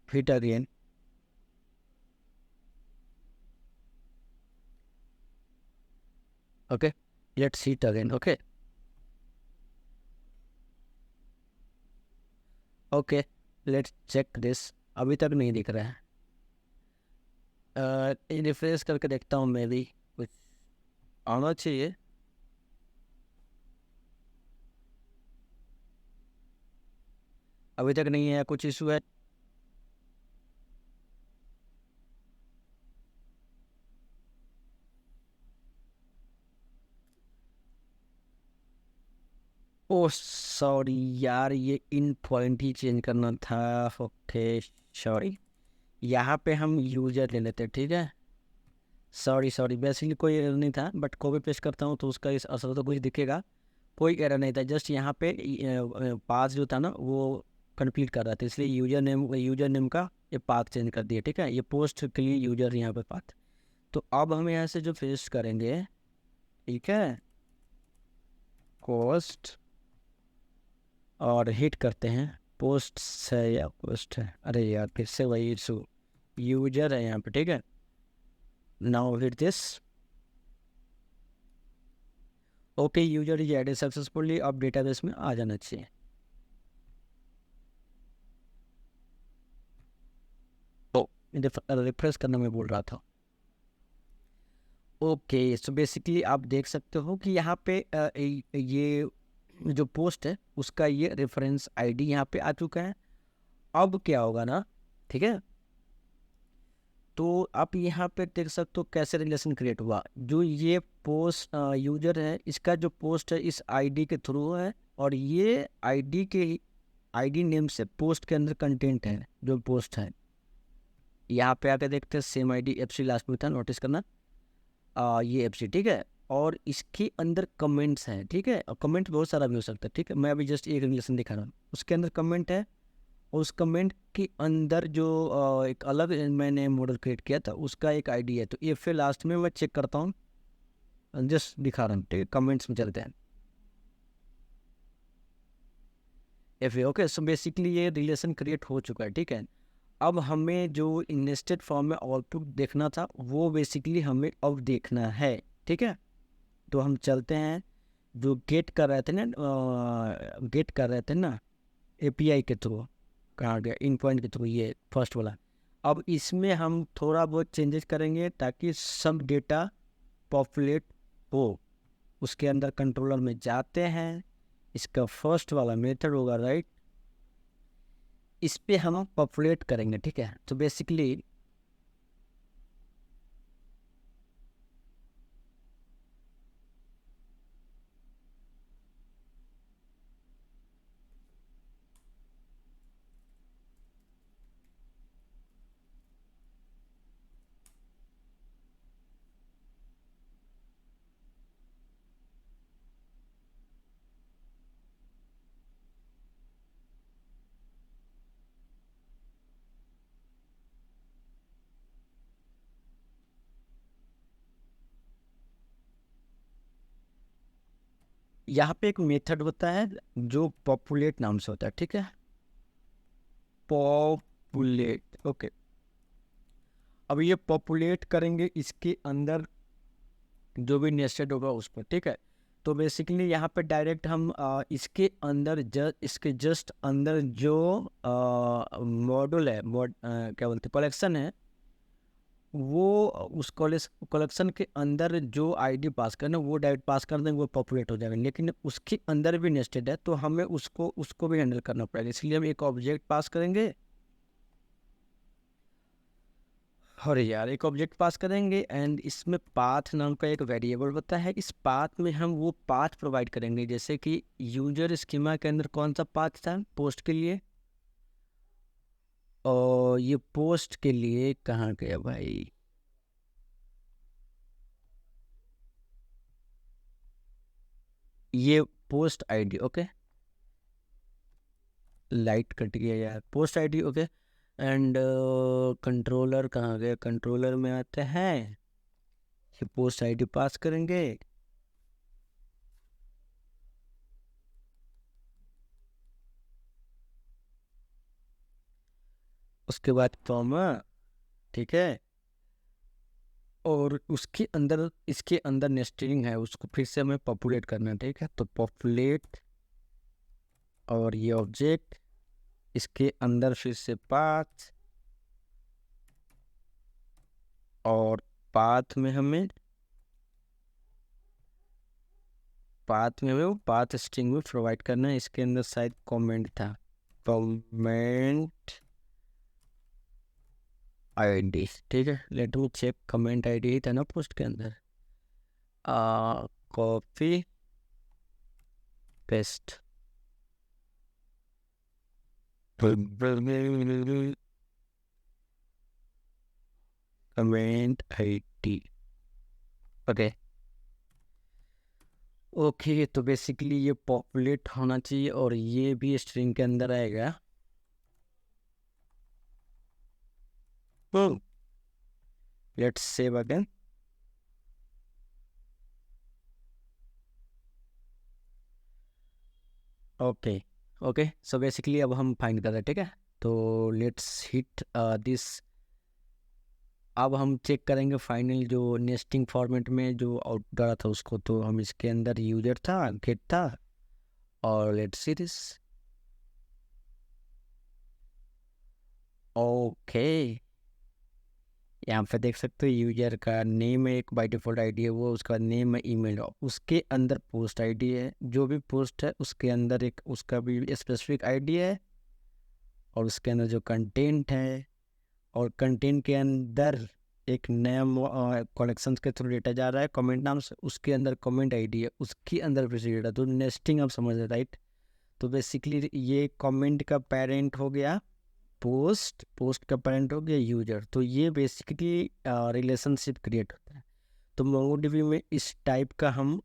hit again, okay. Let's hit again, okay, okay. Let's check this, अभी तक नहीं दिख रहा है, रिफ्रेश करके देखता हूँ, मैं भी कुछ आना चाहिए। अभी तक नहीं है, कुछ इशू है। ओह सॉरी यार, ये इन पॉइंट ही चेंज करना था, ओके सॉरी। यहाँ पे हम यूजर ले लेते, ठीक है। सॉरी बेसिकली कोई एरर नहीं था, बट कॉपी पेस्ट करता हूँ तो उसका इस असर तो कुछ दिखेगा, कोई एरर नहीं था। जस्ट यहाँ पे पाथ जो था ना वो कंप्लीट कर रहा था, इसलिए यूजर नेम का ये पाथ चेंज कर दिया, ठीक है। ये पोस्ट के लिए यूजर यहाँ पे पाथ। तो अब हम यहाँ से जो पेस्ट करेंगे, ठीक है, कोस्ट, और हिट करते हैं, पोस्ट है या पोस्ट है, अरे यार फिर से वही इशू, यूजर है यहाँ पे, ठीक है। Now hit this, okay. User is added successfully, अब डेटाबेस में आ जाना चाहिए। रिफ्रेश करना मैं बोल रहा था। ओके, सो बेसिकली आप देख सकते हो कि यहाँ पे ये जो पोस्ट है उसका ये रेफरेंस आईडी यहाँ पे आ चुका है। अब क्या होगा ना, ठीक है, तो आप यहाँ पे देख सकते हो कैसे रिलेशन क्रिएट हुआ। जो ये पोस्ट यूजर है, इसका जो पोस्ट है इस आईडी के थ्रू है, और ये आईडी नेम से पोस्ट के अंदर कंटेंट है जो पोस्ट है। यहाँ पे आके देखते हैं, सेम आईडी एफसी लास्ट में था, नोटिस करना, ये एफसी, ठीक है। और इसके अंदर कमेंट्स हैं, ठीक है, और कमेंट बहुत सारा भी हो सकता है, ठीक है। मैं अभी जस्ट एक रिलेशन दिखा रहा हूँ, उसके अंदर कमेंट है, और उस कमेंट के अंदर जो एक अलग मैंने मॉडल क्रिएट किया था उसका एक आईडी है। तो ये फिर लास्ट में मैं चेक करता हूँ, जस्ट दिखा रहा हूँ, ठीक है। कमेंट्स में चलते हैं, एफ, ओके। सो बेसिकली ये रिलेशन क्रिएट हो चुका है, ठीक है। अब हमें जो नेस्टेड फॉर्म में आउटपुट देखना था वो बेसिकली हमें अब देखना है, ठीक है। तो हम चलते हैं, जो गेट कर रहे थे ना, एपीआई के थ्रू, कहाँ गया, इन पॉइंट के थ्रू, ये फर्स्ट वाला। अब इसमें हम थोड़ा बहुत चेंजेस करेंगे ताकि सब डेटा पॉपुलेट हो। उसके अंदर कंट्रोलर में जाते हैं, इसका फर्स्ट वाला मेथड होगा, राइट, इस पे हम पॉपुलेट करेंगे, ठीक है। तो बेसिकली यहाँ पे एक मेथड होता है जो पॉपुलेट नाम से होता है, ठीक है, पॉपुलेट, ओके। अब ये पॉपुलेट करेंगे इसके अंदर जो भी नेस्टेड होगा उस पर, ठीक है। तो बेसिकली यहाँ पे डायरेक्ट हम इसके अंदर इसके जस्ट अंदर जो मॉड्यूल है, क्या बोलते हैं, कलेक्शन है, वो उस कलेक्शन के अंदर जो आईडी पास करना वो डायरेक्ट पास कर देंगे, वो पॉपुलेट हो जाएगा। लेकिन उसके अंदर भी नेस्टेड है तो हमें उसको भी हैंडल करना पड़ेगा, इसलिए हम एक ऑब्जेक्ट पास करेंगे। और यार, एक ऑब्जेक्ट पास करेंगे एंड इसमें पाथ नाम का एक वेरिएबल होता है। इस पाथ में हम वो पाथ प्रोवाइड करेंगे, जैसे कि यूजर स्कीमा के अंदर कौन सा पाथ था पोस्ट के लिए, और ये पोस्ट के लिए कहाँ गया भाई, ये post ID, okay. Light cut गया यार, post ID, okay. And controller कहाँ गया, कंट्रोलर में आते हैं, ये पोस्ट आईडी पास करेंगे। उसके बाद कॉमा, ठीक है, और उसके अंदर इसके अंदर नेस्टिंग है, उसको फिर से हमें पॉपुलेट करना है, ठीक है। तो पॉपुलेट, और ये ऑब्जेक्ट, इसके अंदर फिर से पाथ, और पाथ में हमें वो पाथ स्ट्रिंग में प्रोवाइड करना है। इसके अंदर शायद कमेंट था, कमेंट आईडी, ठीक है। Let me check, comment ID ही था ना पोस्ट के अंदर, copy paste, comment ID, okay. Okay, तो बेसिकली ये पॉपुलेट होना चाहिए और ये भी स्ट्रिंग के अंदर आएगा। Let's save again. Okay, okay, so basically अब हम फाइंड कर रहे हैं, ठीक है। तो लेट्स हिट दिस। अब हम चेक करेंगे फाइनल जो नेस्टिंग फॉर्मेट में जो आउट डाला था उसको। तो हम इसके अंदर यूजर था, गेट था, और लेट्स सी दिस, ओके। यहाँ पे देख सकते हो यूजर का नेम है, एक बाय डिफ़ॉल्ट आईडी है वो, उसका नेम है, ईमेल है, उसके अंदर पोस्ट आईडी है, जो भी पोस्ट है उसके अंदर एक उसका भी स्पेसिफिक आईडी है, और उसके अंदर जो कंटेंट है, और कंटेंट के अंदर एक नया कलेक्शंस के थ्रू डेटा जा रहा है कमेंट नाम से, उसके अंदर कमेंट आईडी है, उसके अंदर भी डेटा, तो नेस्टिंग आप समझ रहे राइट। तो बेसिकली ये कमेंट का पेरेंट हो गया पोस्ट, पोस्ट का पेरेंट हो गया यूजर, तो ये बेसिकली रिलेशनशिप क्रिएट होता है। तो मोंगोडीबी में इस टाइप का हम